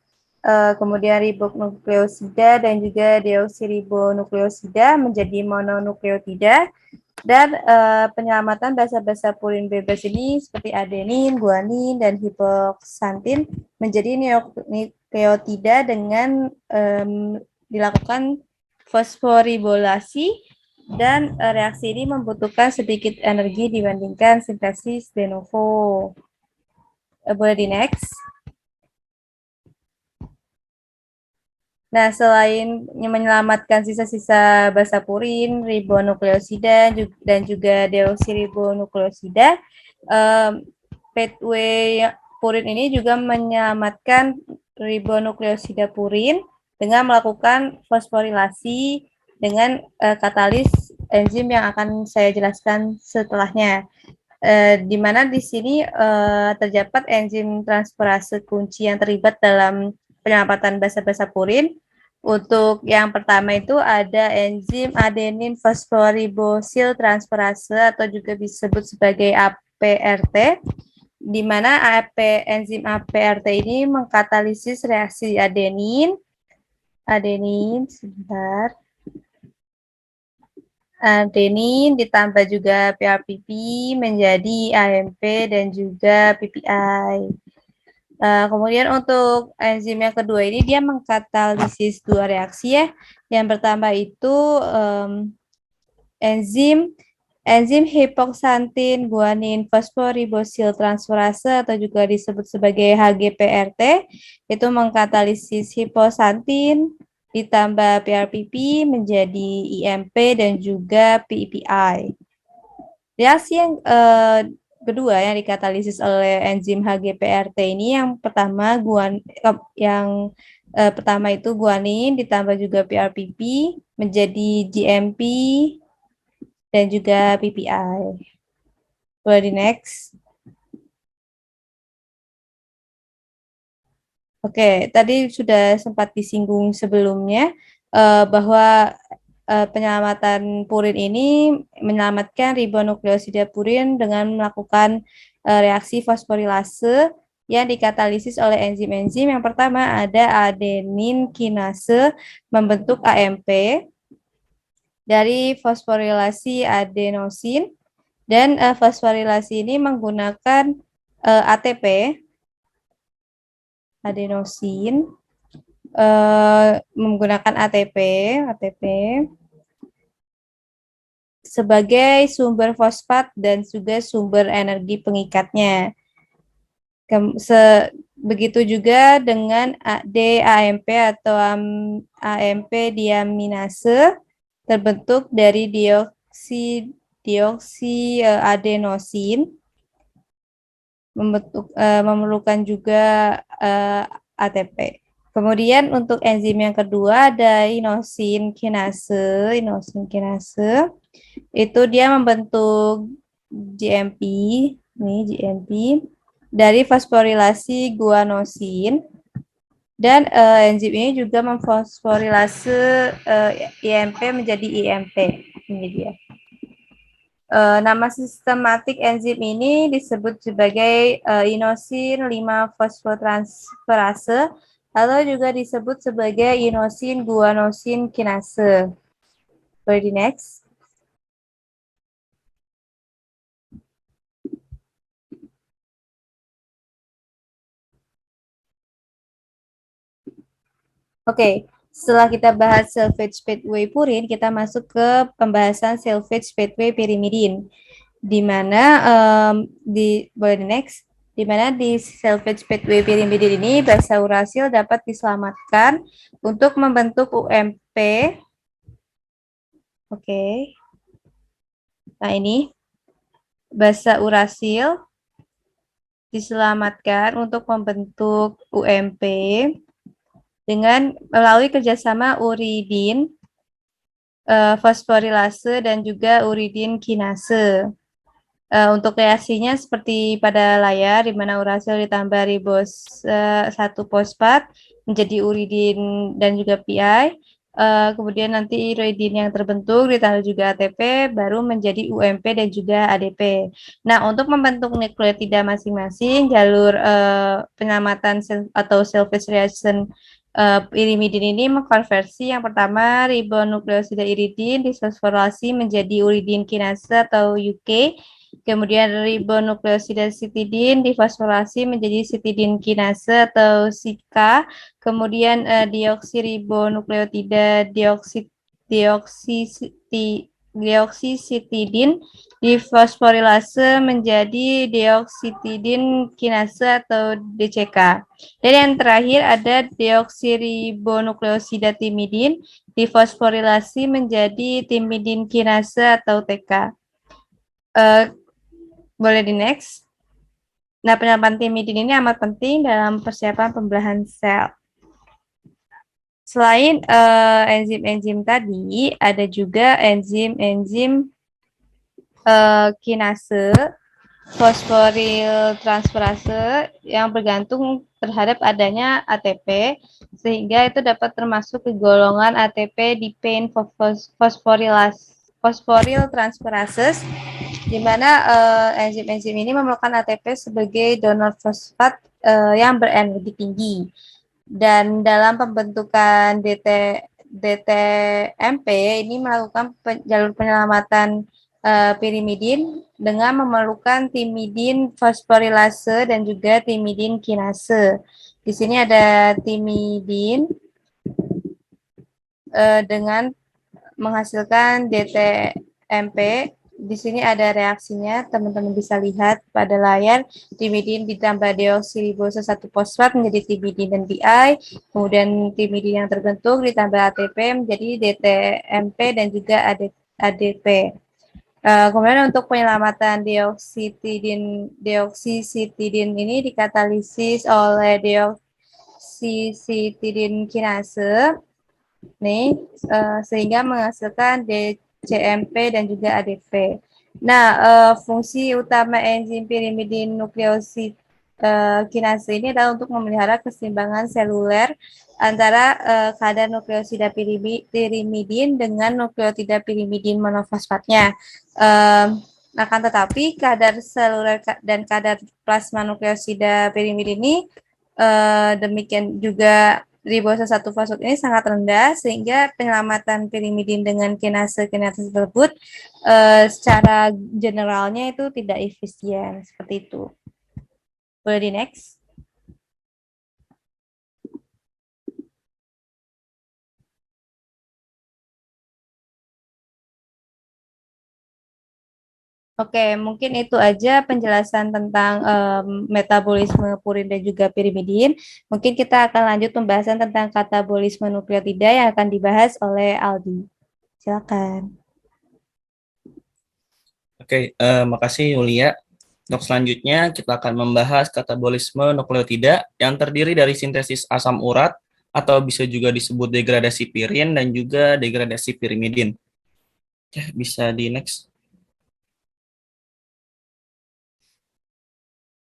kemudian ribonukleosida dan juga deoksiribonukleosida menjadi mononukleotida. Dan penyelamatan basa-basa purin bebas ini seperti adenin, guanin, dan hipoksantin menjadi nukleotida dengan dilakukan fosforibolasi dan reaksi ini membutuhkan sedikit energi dibandingkan sintesis de novo. Boleh di next. Nah, selain menyelamatkan sisa-sisa basa purin, ribonukleosida, dan juga deoksiribonukleosida, pathway purin ini juga menyelamatkan ribonukleosida purin dengan melakukan fosforilasi dengan katalis enzim yang akan saya jelaskan setelahnya. Di mana di sini terdapat enzim transferase kunci yang terlibat dalam penyelamatan basa-basa purin. Untuk yang pertama itu ada enzim adenin fosforibosil transferase atau juga disebut sebagai APRT, di mana enzim APRT ini mengkatalisis reaksi adenin ditambah juga PRPP menjadi AMP dan juga PPI. Kemudian untuk enzim yang kedua ini dia mengkatalisis dua reaksi ya. Yang pertama itu enzim enzim hipoksantin guanin fosforibosil transferase atau juga disebut sebagai HGPRT itu mengkatalisis hiposantin ditambah PRPP menjadi IMP dan juga PPI. Reaksi yang kedua yang dikatalisis oleh enzim HGPRT ini yang pertama pertama itu guanin ditambah juga PRPP menjadi GMP dan juga PPI. Boleh di next. Oke, tadi sudah sempat disinggung sebelumnya bahwa penyelamatan purin ini menyelamatkan ribonukleosida purin dengan melakukan reaksi fosforilase yang dikatalisis oleh enzim-enzim. Yang pertama ada adenin kinase membentuk AMP dari fosforilasi adenosin dan fosforilasi ini menggunakan ATP adenosin menggunakan ATP sebagai sumber fosfat dan juga sumber energi pengikatnya. Begitu juga dengan DAMP atau AMP diaminase terbentuk dari dioksi adenosin memerlukan juga ATP. Kemudian untuk enzim yang kedua ada inosin kinase. Itu dia membentuk GMP, dari fosforilasi guanosin. Dan enzim ini juga memfosforilase IMP menjadi IMP. Ini dia. Nama sistematik enzim ini disebut sebagai inosin 5-fosfotransferase atau juga disebut sebagai inosin guanosin kinase. Boleh di next. Oke, setelah kita bahas salvage pathway purin, kita masuk ke pembahasan salvage pathway pyrimidin. Di mana boleh di next. Di mana di salvage pathway pyrimidin ini basa urasil dapat diselamatkan untuk membentuk UMP. Oke. Nah, ini basa urasil diselamatkan untuk membentuk UMP dengan melalui kerjasama uridin, fosforilase, dan juga uridin kinase. Untuk reaksinya seperti pada layar, di mana urasil ditambah ribos 1 fosfat menjadi uridin dan juga PI. Kemudian nanti uridin yang terbentuk ditambah juga ATP, baru menjadi UMP dan juga ADP. Nah, untuk membentuk nukleotida masing-masing, jalur penyelamatan atau salvage reaction pyrimidin ini mengkonversi yang pertama ribonukleosida iridin disfosforilasi menjadi uridin kinase atau UK. Kemudian ribonukleosida sitidin difosforasi menjadi sitidin kinase atau SIKA. Kemudian dioksiribonukleotida deoksisitidin difosforilase menjadi deoksitidin kinase atau DCK. Dan yang terakhir ada deoksiribonukleosida timidin difosforilasi menjadi timidin kinase atau TK. Boleh di next. Nah, penyelamatan timidin ini amat penting dalam persiapan pembelahan sel. Selain enzim-enzim tadi, ada juga enzim-enzim kinase, fosforil transferase yang bergantung terhadap adanya ATP, sehingga itu dapat termasuk ke golongan ATP dependent fosforil transferases, di mana enzim-enzim ini memerlukan ATP sebagai donor fosfat yang berenergi tinggi. Dan dalam pembentukan DTMP ini melakukan jalur penyelamatan pyrimidin dengan memerlukan timidin fosforilase dan juga timidin kinase. Di sini ada timidin dengan menghasilkan DTMP di sini ada reaksinya, teman-teman bisa lihat pada layar. Timidin ditambah deoksiribosa 1 fosfat menjadi timidin dan BI, kemudian timidin yang terbentuk ditambah ATP menjadi DTMP dan juga ADP. Kemudian untuk penyelamatan deoksisitidin ini dikatalisis oleh deoksisitidin kinase nih, sehingga menghasilkan DCMP dan juga ADP. Nah, fungsi utama enzim pirimidin nukleosid kinase ini adalah untuk memelihara keseimbangan seluler antara kadar nukleosida pirimidin dengan nukleotida pirimidin monofosfatnya. Akan tetapi kadar seluler dan kadar plasma nukleosida pirimidin ini demikian juga ribosa 1 fosfat ini sangat rendah, sehingga penyelamatan pirimidin dengan kinase tersebut secara generalnya itu tidak efisien, seperti itu. Boleh di next. Oke, mungkin itu aja penjelasan tentang metabolisme purin dan juga pirimidin. Mungkin kita akan lanjut pembahasan tentang katabolisme nukleotida yang akan dibahas oleh Aldi. Silakan. Oke, makasih Yulia. Untuk selanjutnya kita akan membahas katabolisme nukleotida yang terdiri dari sintesis asam urat atau bisa juga disebut degradasi pirin dan juga degradasi pirimidin. Oke, bisa di next.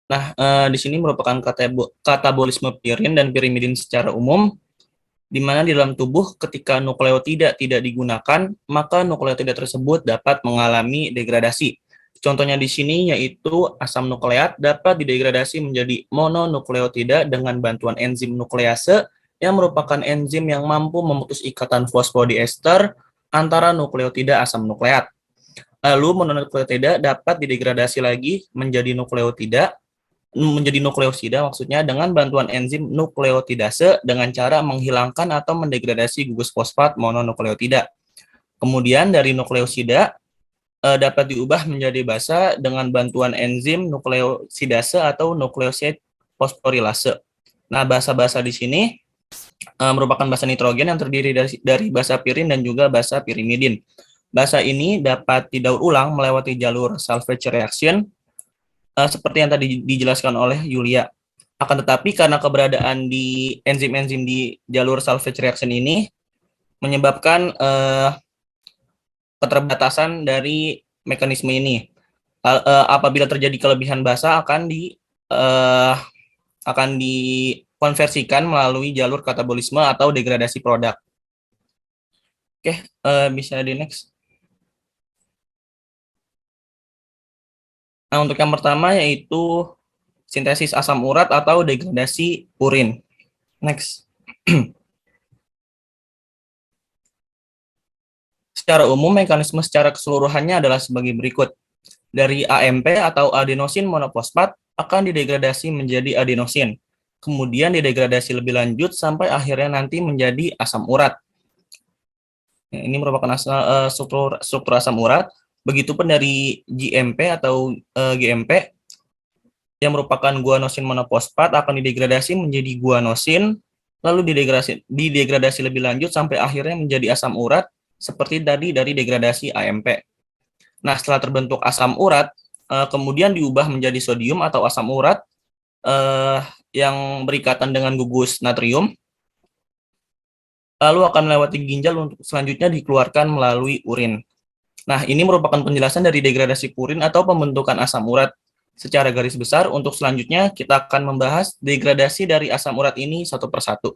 Nah, di sini merupakan katabolisme pirin dan pirimidin secara umum, di mana di dalam tubuh ketika nukleotida tidak digunakan, maka nukleotida tersebut dapat mengalami degradasi. Contohnya di sini yaitu asam nukleat dapat didegradasi menjadi mononukleotida dengan bantuan enzim nuklease yang merupakan enzim yang mampu memutus ikatan fosfodiester antara nukleotida asam nukleat. Lalu mononukleotida dapat didegradasi lagi menjadi nukleosida maksudnya dengan bantuan enzim nukleotidase dengan cara menghilangkan atau mendegradasi gugus fosfat mononukleotida. Kemudian dari nukleosida dapat diubah menjadi basa dengan bantuan enzim nukleosidase atau nukleosid fosforilase. Nah, basa-basa di sini merupakan basa nitrogen yang terdiri dari basa pirin dan juga basa pirimidin. Basa ini dapat didaur ulang melewati jalur salvage reaction seperti yang tadi dijelaskan oleh Yulia. Akan tetapi karena keberadaan di enzim-enzim di jalur salvage reaction ini menyebabkan keterbatasan dari mekanisme ini. Apabila terjadi kelebihan basa akan dikonversikan melalui jalur katabolisme atau degradasi produk. Oke, bisa di next. Nah, untuk yang pertama yaitu sintesis asam urat atau degradasi purin. Next. Secara umum, mekanisme secara keseluruhannya adalah sebagai berikut. Dari AMP atau adenosin monofosfat akan didegradasi menjadi adenosin. Kemudian didegradasi lebih lanjut sampai akhirnya nanti menjadi asam urat. Ini merupakan struktur asam urat. Begitupun dari GMP atau GMP yang merupakan guanosin monofosfat akan didegradasi menjadi guanosin, lalu didegradasi lebih lanjut sampai akhirnya menjadi asam urat seperti tadi dari degradasi AMP. Nah, setelah terbentuk asam urat, kemudian diubah menjadi sodium atau asam urat yang berikatan dengan gugus natrium, lalu akan melewati ginjal untuk selanjutnya dikeluarkan melalui urin. Nah, ini merupakan penjelasan dari degradasi purin atau pembentukan asam urat. Secara garis besar, untuk selanjutnya kita akan membahas degradasi dari asam urat ini satu persatu.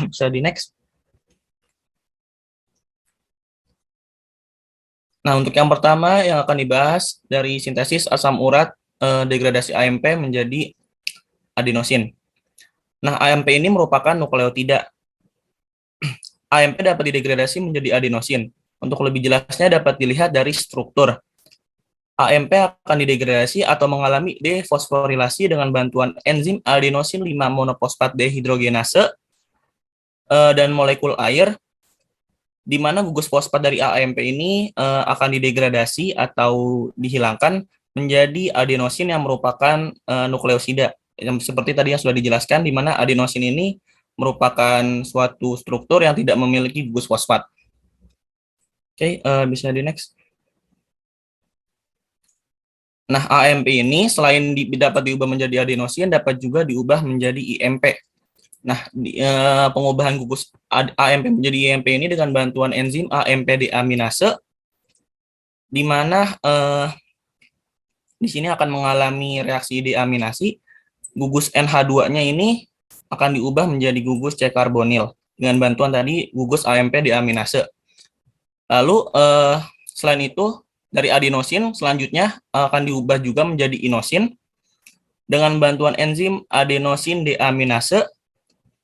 Bisa di next. Nah, untuk yang pertama yang akan dibahas dari sintesis asam urat degradasi AMP menjadi adenosin. Nah, AMP ini merupakan nukleotida. AMP dapat didegradasi menjadi adenosin. Untuk lebih jelasnya dapat dilihat dari struktur. AMP akan didegradasi atau mengalami defosforilasi dengan bantuan enzim adenosin 5 monofosfat dehidrogenase dan molekul air di mana gugus fosfat dari AMP ini akan didegradasi atau dihilangkan menjadi adenosin yang merupakan nukleosida. Yang seperti tadi yang sudah dijelaskan, di mana adenosin ini merupakan suatu struktur yang tidak memiliki gugus fosfat. Oke, bisa di next. Nah, AMP ini selain dapat diubah menjadi adenosin, dapat juga diubah menjadi IMP. Nah, pengubahan gugus AMP menjadi IMP ini dengan bantuan enzim AMP deaminase, di mana di sini akan mengalami reaksi deaminasi. Gugus NH2-nya ini akan diubah menjadi gugus C-karbonil dengan bantuan tadi gugus AMP deaminase. Lalu selain itu dari adenosin selanjutnya akan diubah juga menjadi inosin dengan bantuan enzim adenosin deaminase,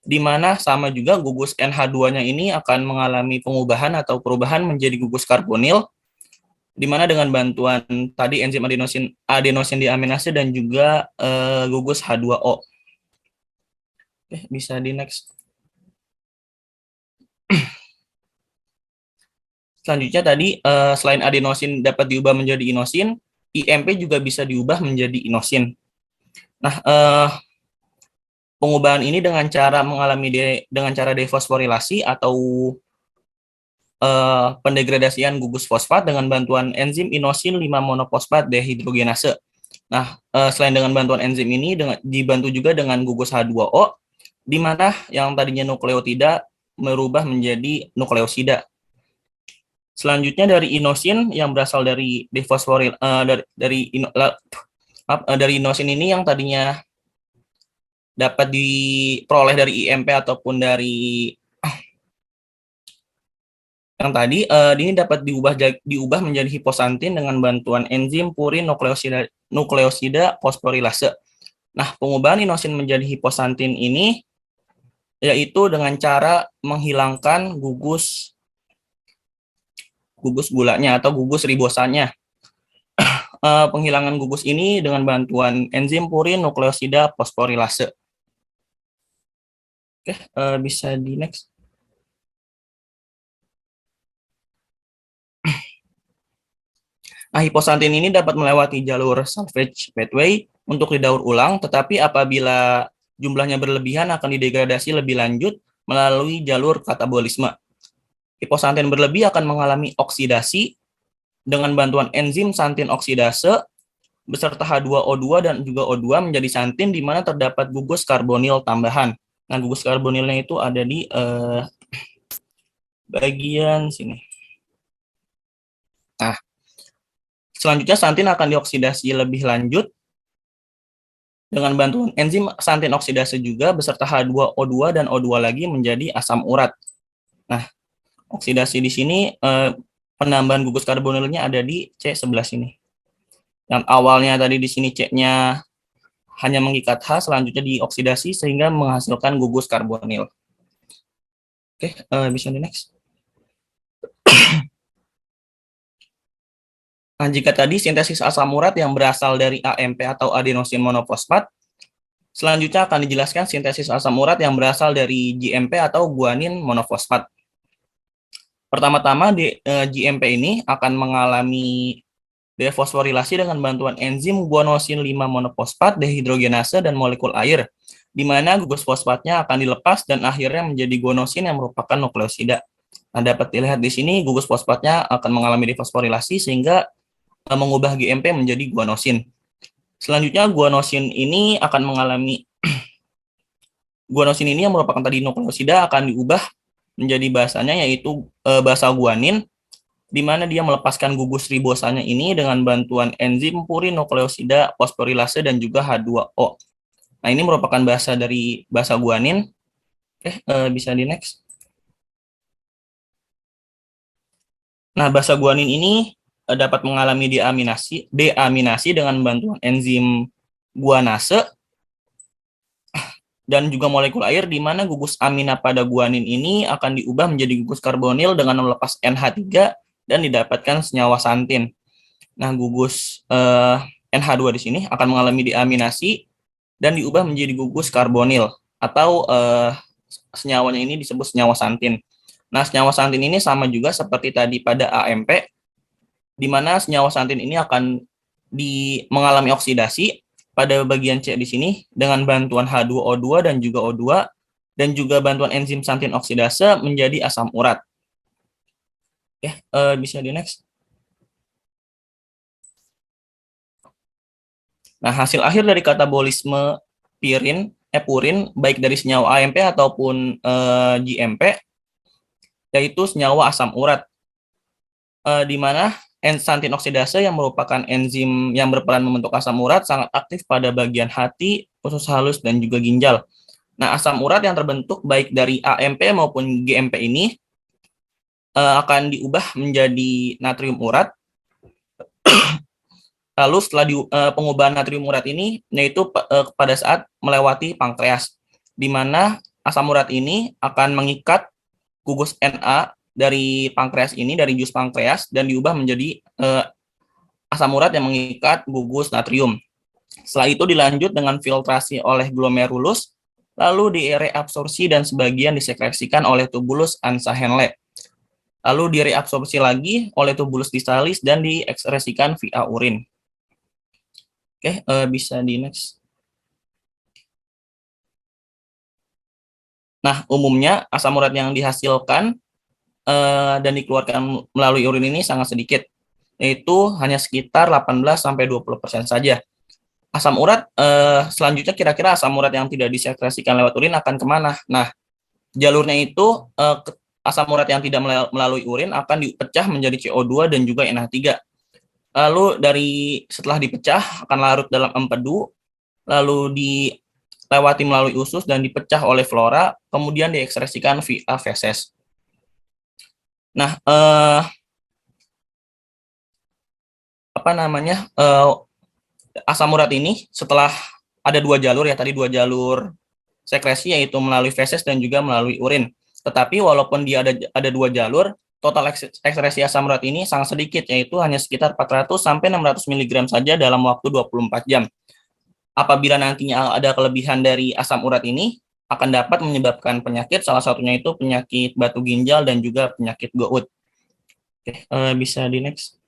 di mana sama juga gugus NH2-nya ini akan mengalami pengubahan atau perubahan menjadi gugus karbonil, di mana dengan bantuan tadi enzim adenosin deaminase dan juga gugus H2O. Oke, bisa di next. Selanjutnya tadi selain adenosin dapat diubah menjadi inosin, IMP juga bisa diubah menjadi inosin. Nah, pengubahan ini dengan cara dengan cara defosforilasi atau pendegradasian gugus fosfat dengan bantuan enzim inosin 5-monofosfat dehidrogenase. Nah, selain dengan bantuan enzim ini dibantu juga dengan gugus H2O, di mana yang tadinya nukleotida merubah menjadi nukleosida. Selanjutnya dari inosin yang berasal dari dari inosin ini yang tadinya dapat diperoleh dari IMP ataupun dari yang tadi ini dapat diubah menjadi hiposantin dengan bantuan enzim purin nukleosida fosforilase. Nah, pengubahan inosin menjadi hiposantin ini yaitu dengan cara menghilangkan gugus gulanya atau gugus ribosanya. Penghilangan gugus ini dengan bantuan enzim purin nukleosida fosforilase. Oke, bisa di next. Nah, hiposantin ini dapat melewati jalur salvage pathway untuk didaur ulang, tetapi apabila jumlahnya berlebihan akan didegradasi lebih lanjut melalui jalur katabolisme. Hiposantin berlebih akan mengalami oksidasi dengan bantuan enzim santin oksidase beserta H2O2 dan juga O2 menjadi santin, di mana terdapat gugus karbonil tambahan. Nah, gugus karbonilnya itu ada di bagian sini. Nah, selanjutnya santin akan dioksidasi lebih lanjut dengan bantuan enzim santin oksidase juga beserta H2O2 dan O2 lagi menjadi asam urat. Nah, oksidasi di sini penambahan gugus karbonilnya ada di C sebelah sini. Yang awalnya tadi di sini C-nya hanya mengikat H, selanjutnya dioksidasi sehingga menghasilkan gugus karbonil. Oke, bisa di next. Nah, jika tadi sintesis asam urat yang berasal dari AMP atau adenosin monofosfat, selanjutnya akan dijelaskan sintesis asam urat yang berasal dari GMP atau guanin monofosfat. Pertama-tama GMP ini akan mengalami defosforilasi dengan bantuan enzim guanosin 5-monofosfat dehidrogenase dan molekul air, di mana gugus fosfatnya akan dilepas dan akhirnya menjadi guanosin yang merupakan nukleosida. Nah, dapat dilihat di sini gugus fosfatnya akan mengalami defosforilasi sehingga mengubah GMP menjadi guanosin. Selanjutnya guanosin ini akan mengalami guanosin ini yang merupakan tadi nukleosida akan diubah menjadi basanya yaitu basa guanin, di mana dia melepaskan gugus ribosanya ini dengan bantuan enzim purin nukleosida fosforilase dan juga H2O. Nah, ini merupakan basa dari basa guanin. Oke, bisa di next. Nah, basa guanin ini dapat mengalami deaminasi dengan bantuan enzim guanase dan juga molekul air, di mana gugus amina pada guanin ini akan diubah menjadi gugus karbonil dengan melepas NH3 dan didapatkan senyawa santin. Nah, gugus NH2 di sini akan mengalami deaminasi dan diubah menjadi gugus karbonil atau senyawanya ini disebut senyawa santin. Nah, senyawa santin ini sama juga seperti tadi pada AMP, di mana senyawa santin ini akan mengalami oksidasi pada bagian C di sini dengan bantuan H2O2 dan juga O2 dan juga bantuan enzim santin oksidase menjadi asam urat. Oke, bisa di next. Nah, hasil akhir dari katabolisme purin baik dari senyawa AMP ataupun GMP yaitu senyawa asam urat, di mana santin oksidase yang merupakan enzim yang berperan membentuk asam urat sangat aktif pada bagian hati, usus halus, dan juga ginjal. Nah, asam urat yang terbentuk baik dari AMP maupun GMP ini akan diubah menjadi natrium urat. Lalu setelah pengubahan natrium urat ini, yaitu pada saat melewati pankreas, di mana asam urat ini akan mengikat gugus Na dari pankreas ini, dari jus pankreas, dan diubah menjadi asam urat yang mengikat gugus natrium. Setelah itu dilanjut dengan filtrasi oleh glomerulus, lalu direabsorpsi dan sebagian disekresikan oleh tubulus Ansa-Henle. Lalu direabsorpsi lagi oleh tubulus distalis dan diekskresikan via urin. Oke, bisa di next. Nah, umumnya asam urat yang dihasilkan dan dikeluarkan melalui urin ini sangat sedikit, yaitu hanya sekitar 18-20% saja. Asam urat, selanjutnya kira-kira asam urat yang tidak disekresikan lewat urin akan kemana? Nah, jalurnya itu asam urat yang tidak melalui urin akan dipecah menjadi CO2 dan juga NH3. Lalu setelah dipecah akan larut dalam empedu, lalu dilewati melalui usus dan dipecah oleh flora, kemudian diekskresikan via feses. Nah, asam urat ini setelah ada dua jalur ya, tadi dua jalur sekresi yaitu melalui feses dan juga melalui urin. Tetapi walaupun dia ada dua jalur, total ekskresi asam urat ini sangat sedikit, yaitu hanya sekitar 400-600 mg saja dalam waktu 24 jam. Apabila nantinya ada kelebihan dari asam urat ini, akan dapat menyebabkan penyakit, salah satunya itu penyakit batu ginjal dan juga penyakit gout. Oke, bisa di next.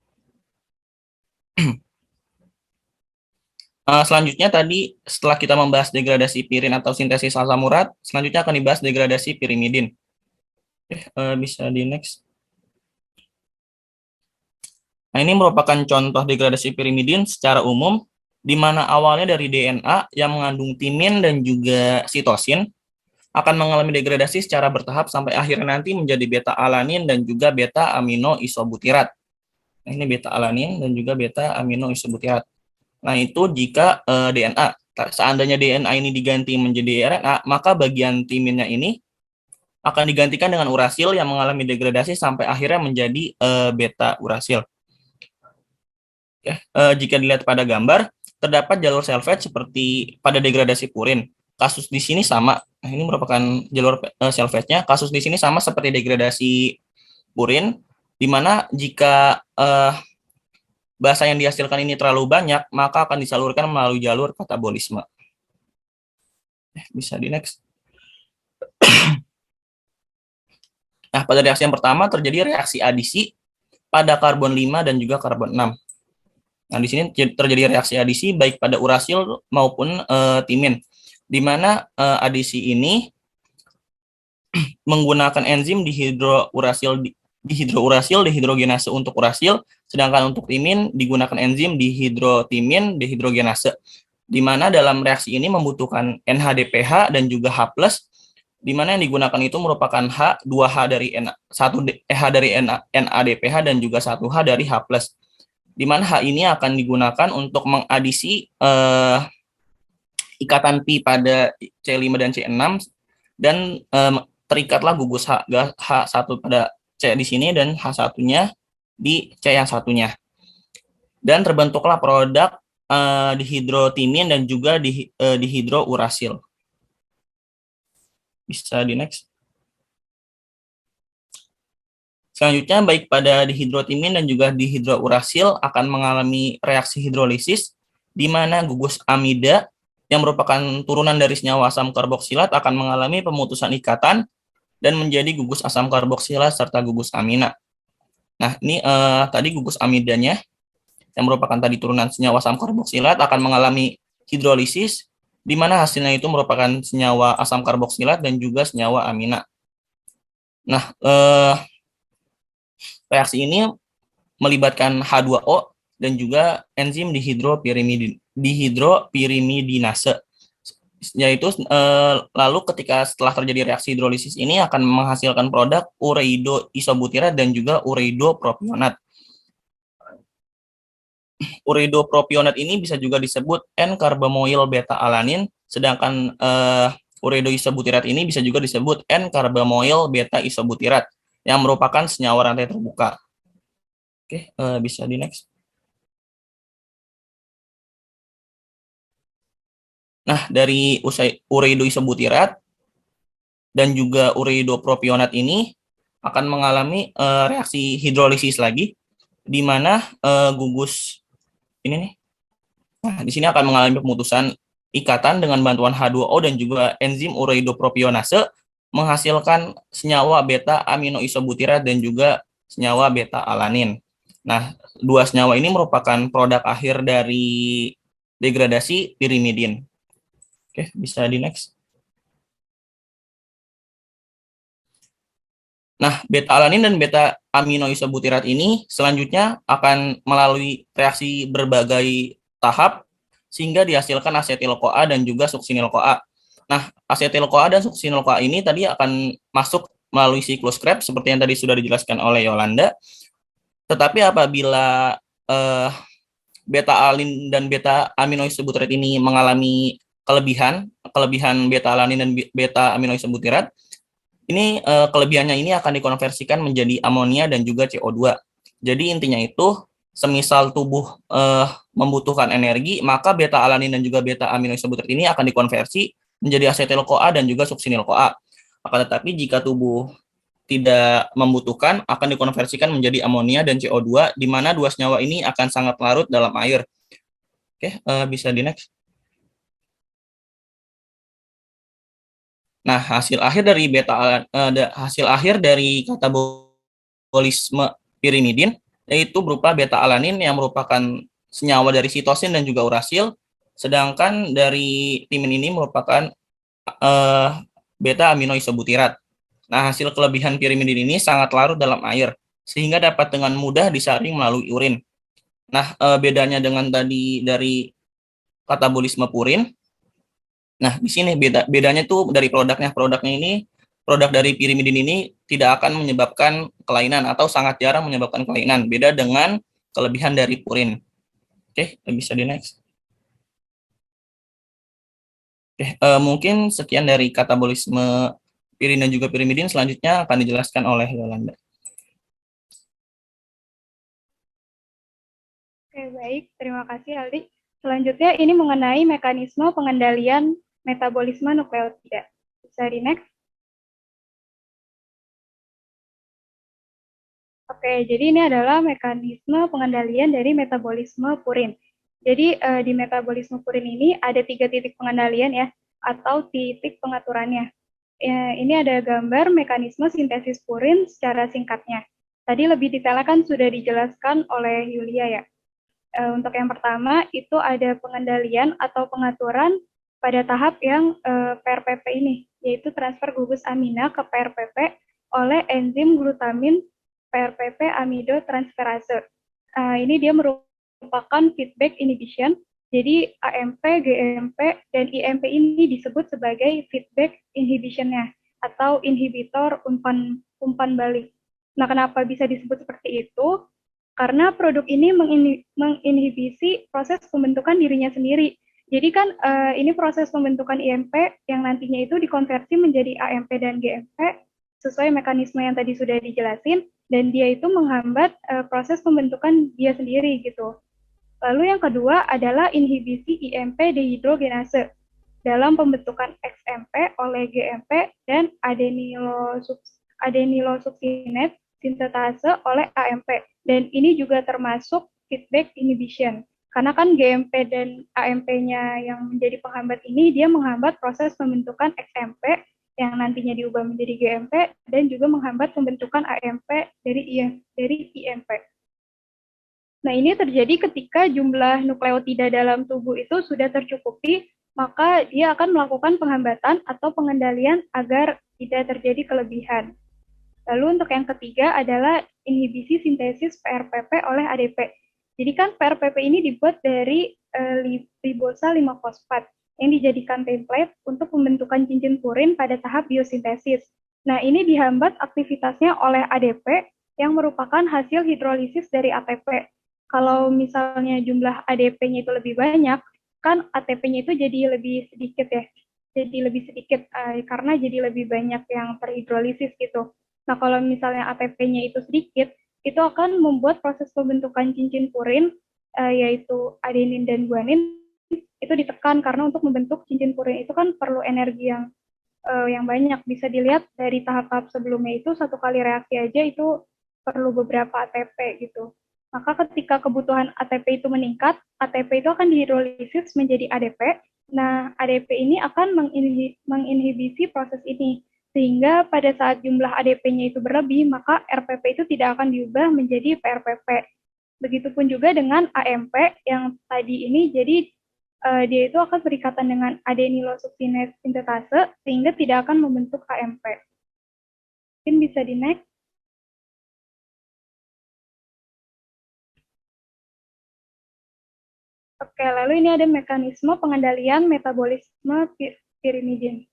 Selanjutnya tadi setelah kita membahas degradasi pirin atau sintesis asam urat, selanjutnya akan dibahas degradasi pirimidin. Oke, bisa di next. Nah, ini merupakan contoh degradasi pirimidin secara umum, di mana awalnya dari DNA yang mengandung timin dan juga sitosin, akan mengalami degradasi secara bertahap sampai akhirnya nanti menjadi beta-alanin dan juga beta-aminoisobutirat. Nah, ini beta-alanin dan juga beta-aminoisobutirat. Nah, itu jika DNA. Seandainya DNA ini diganti menjadi RNA, maka bagian timinnya ini akan digantikan dengan urasil yang mengalami degradasi sampai akhirnya menjadi beta-urasil. Jika dilihat pada gambar, terdapat jalur salvage seperti pada degradasi purin. Kasus di sini sama. Nah, ini merupakan jalur salvage-nya. Kasus di sini sama seperti degradasi purin, di mana jika basa yang dihasilkan ini terlalu banyak, maka akan disalurkan melalui jalur katabolisme. Bisa di next. Nah, pada reaksi yang pertama terjadi reaksi adisi pada karbon 5 dan juga karbon 6. Nah, di sini terjadi reaksi adisi baik pada urasil maupun timin, di mana adisi ini menggunakan enzim dihidrourasil dehidrogenase untuk urasil, sedangkan untuk timin digunakan enzim dihidrotimin dehidrogenase, di mana dalam reaksi ini membutuhkan NHDPH dan juga H+, di mana yang digunakan itu merupakan H, 2H dari H dari NADPH dan juga 1H dari H+. Di mana H ini akan digunakan untuk mengadisi ikatan pi pada C5 dan C6 dan terikatlah gugus H1 pada C di sini dan H1-nya di C yang satunya. Dan terbentuklah produk dihidrotimin dan juga dihidrourasil. Bisa di next. Selanjutnya, baik pada dihidrotimin dan juga dihidrourasil akan mengalami reaksi hidrolisis, di mana gugus amida yang merupakan turunan dari senyawa asam karboksilat akan mengalami pemutusan ikatan dan menjadi gugus asam karboksilat serta gugus amina. Nah, ini tadi gugus amidanya yang merupakan tadi turunan senyawa asam karboksilat akan mengalami hidrolisis, di mana hasilnya itu merupakan senyawa asam karboksilat dan juga senyawa amina. Nah, reaksi ini melibatkan H2O dan juga enzim dihidropirimidinase, yaitu lalu ketika setelah terjadi reaksi hidrolisis ini akan menghasilkan produk ureido isobutirat dan juga ureido propionat. Ureido propionat ini bisa juga disebut N-karbamoil beta-alanin, sedangkan ureido isobutirat ini bisa juga disebut N-karbamoil beta-isobutirat, yang merupakan senyawa rantai terbuka. Oke, bisa di next. Nah, dari ureido isobutirat dan juga ureido propionat ini akan mengalami reaksi hidrolisis lagi, di mana gugus ini nih. Nah, di sini akan mengalami pemutusan ikatan dengan bantuan H2O dan juga enzim ureidopropionase menghasilkan senyawa beta aminoisobutirat dan juga senyawa beta alanin. Nah, dua senyawa ini merupakan produk akhir dari degradasi pirimidin. Oke, bisa di next. Nah, beta alanin dan beta aminoisobutirat ini selanjutnya akan melalui reaksi berbagai tahap sehingga dihasilkan asetil-CoA dan juga suksinil-CoA. Nah, asetil-CoA dan suksinil-CoA ini tadi akan masuk melalui siklus Krebs seperti yang tadi sudah dijelaskan oleh Yolanda. Tetapi apabila beta alanin dan beta aminoisobutirat ini mengalami kelebihan beta alanin dan beta aminoisobutirat, ini kelebihannya ini akan dikonversikan menjadi amonia dan juga CO2. Jadi intinya itu, semisal tubuh membutuhkan energi, maka beta alanin dan juga beta aminoisobutirat ini akan dikonversi menjadi asetil-CoA dan juga suksinil-CoA. Akan tetapi jika tubuh tidak membutuhkan, akan dikonversikan menjadi amonia dan CO2, di mana dua senyawa ini akan sangat larut dalam air. Oke, bisa di next. Nah, hasil akhir dari katabolisme pirimidin yaitu berupa beta alanin yang merupakan senyawa dari sitosin dan juga urasil, sedangkan dari timin ini merupakan beta aminoisobutirat. Nah, hasil kelebihan pirimidin ini sangat larut dalam air sehingga dapat dengan mudah disaring melalui urin. Nah, bedanya dengan tadi dari katabolisme purin. Nah, di sini bedanya tuh dari produknya. Produk dari pirimidin ini tidak akan menyebabkan kelainan atau sangat jarang menyebabkan kelainan. Beda dengan kelebihan dari purin. Oke, bisa di next. Oke, mungkin sekian dari katabolisme pirin dan juga pirimidin. Selanjutnya akan dijelaskan oleh Yolanda. Oke, baik. Terima kasih, Aldi. Selanjutnya ini mengenai mekanisme pengendalian metabolisme nukleotida. Bisa di next. Oke, jadi ini adalah mekanisme pengendalian dari metabolisme purin. Jadi di metabolisme purin ini ada 3 titik pengendalian ya, atau titik pengaturannya. Ini ada gambar mekanisme sintesis purin secara singkatnya. Tadi lebih detailnya kan sudah dijelaskan oleh Yulia ya. Untuk yang pertama itu ada pengendalian atau pengaturan pada tahap yang PRPP ini, yaitu transfer gugus amina ke PRPP oleh enzim glutamin PRPP amidotransferase. Ini dia merupakan feedback inhibition. Jadi AMP, GMP, dan IMP ini disebut sebagai feedback inhibition-nya atau inhibitor umpan balik. Nah, kenapa bisa disebut seperti itu? Karena produk ini menginhibisi proses pembentukan dirinya sendiri. Jadi kan ini proses pembentukan IMP yang nantinya itu dikonversi menjadi AMP dan GMP sesuai mekanisme yang tadi sudah dijelasin, dan dia itu menghambat proses pembentukan dia sendiri gitu. Lalu yang kedua adalah inhibisi IMP dehidrogenase dalam pembentukan XMP oleh GMP dan adenylosuccinate sintetase oleh AMP. Dan ini juga termasuk feedback inhibition. Karena kan GMP dan AMP-nya yang menjadi penghambat ini, dia menghambat proses pembentukan XMP yang nantinya diubah menjadi GMP dan juga menghambat pembentukan AMP dari IMP. Nah, ini terjadi ketika jumlah nukleotida dalam tubuh itu sudah tercukupi, maka dia akan melakukan penghambatan atau pengendalian agar tidak terjadi kelebihan. Lalu untuk yang ketiga adalah inhibisi sintesis PRPP oleh ADP. Jadi kan PRPP ini dibuat dari ribosa 5-fosfat yang dijadikan template untuk pembentukan cincin purin pada tahap biosintesis. Nah, ini dihambat aktivitasnya oleh ADP yang merupakan hasil hidrolisis dari ATP. Kalau misalnya jumlah ADP-nya itu lebih banyak, kan ATP-nya itu jadi lebih sedikit ya. Jadi lebih sedikit karena jadi lebih banyak yang terhidrolisis gitu. Nah, kalau misalnya ATP-nya itu sedikit, itu akan membuat proses pembentukan cincin purin, yaitu adenin dan guanin, itu ditekan karena untuk membentuk cincin purin itu kan perlu energi yang banyak. Bisa dilihat dari tahap-tahap sebelumnya itu satu kali reaksi aja itu perlu beberapa ATP gitu. Maka ketika kebutuhan ATP itu meningkat, ATP itu akan dihidrolisis menjadi ADP. Nah, ADP ini akan menginhibisi proses ini. Sehingga pada saat jumlah ADP-nya itu berlebih, maka RPP itu tidak akan diubah menjadi PRPP. Begitupun juga dengan AMP yang tadi ini, jadi dia itu akan berikatan dengan adenilosuksinase sintetase, sehingga tidak akan membentuk AMP. Mungkin bisa di next. Oke, lalu ini ada mekanisme pengendalian metabolisme pirimidin.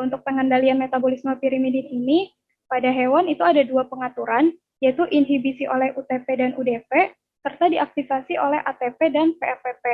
Untuk pengendalian metabolisme pirimidin ini, pada hewan itu ada dua pengaturan, yaitu inhibisi oleh UTP dan UDP, serta diaktifasi oleh ATP dan PRPP.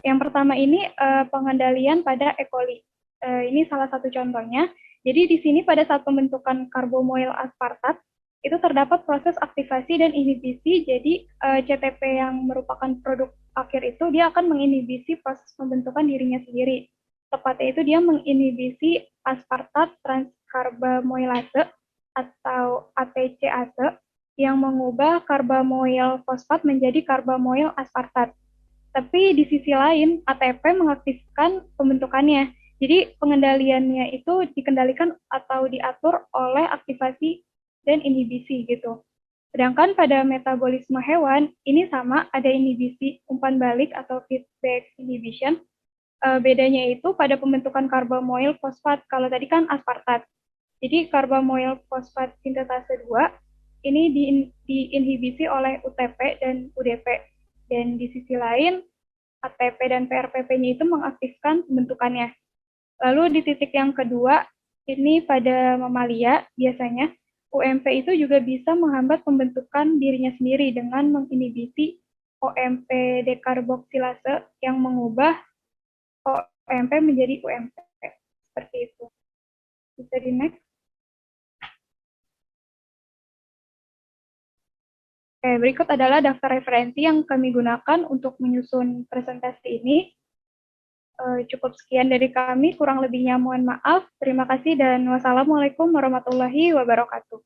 Yang pertama ini pengendalian pada E. coli. Ini salah satu contohnya. Jadi di sini pada saat pembentukan karbomoil aspartat, itu terdapat proses aktivasi dan inhibisi, jadi CTP yang merupakan produk akhir itu dia akan menginhibisi proses pembentukan dirinya sendiri. Tepatnya itu dia menginhibisi aspartat transkarbamoilase atau ATCase yang mengubah karbamoil fosfat menjadi karbamoil aspartat. Tapi di sisi lain, ATP mengaktifkan pembentukannya. Jadi pengendaliannya itu dikendalikan atau diatur oleh aktivasi dan inhibisi gitu. Sedangkan pada metabolisme hewan, ini sama, ada inhibisi umpan balik atau feedback inhibition. Bedanya itu pada pembentukan karbamoil fosfat, kalau tadi kan aspartat. Jadi karbamoil fosfat sintetase 2, ini diinhibisi oleh UTP dan UDP. Dan di sisi lain, ATP dan PRPP-nya itu mengaktifkan pembentukannya. Lalu di titik yang kedua, ini pada mamalia biasanya, UMP itu juga bisa menghambat pembentukan dirinya sendiri dengan menginhibisi OMP dekarboksilase yang mengubah OMP menjadi UMP. Seperti itu. Bisa di next. Oke, berikut adalah daftar referensi yang kami gunakan untuk menyusun presentasi ini. Cukup sekian dari kami, kurang lebihnya mohon maaf. Terima kasih dan wassalamualaikum warahmatullahi wabarakatuh.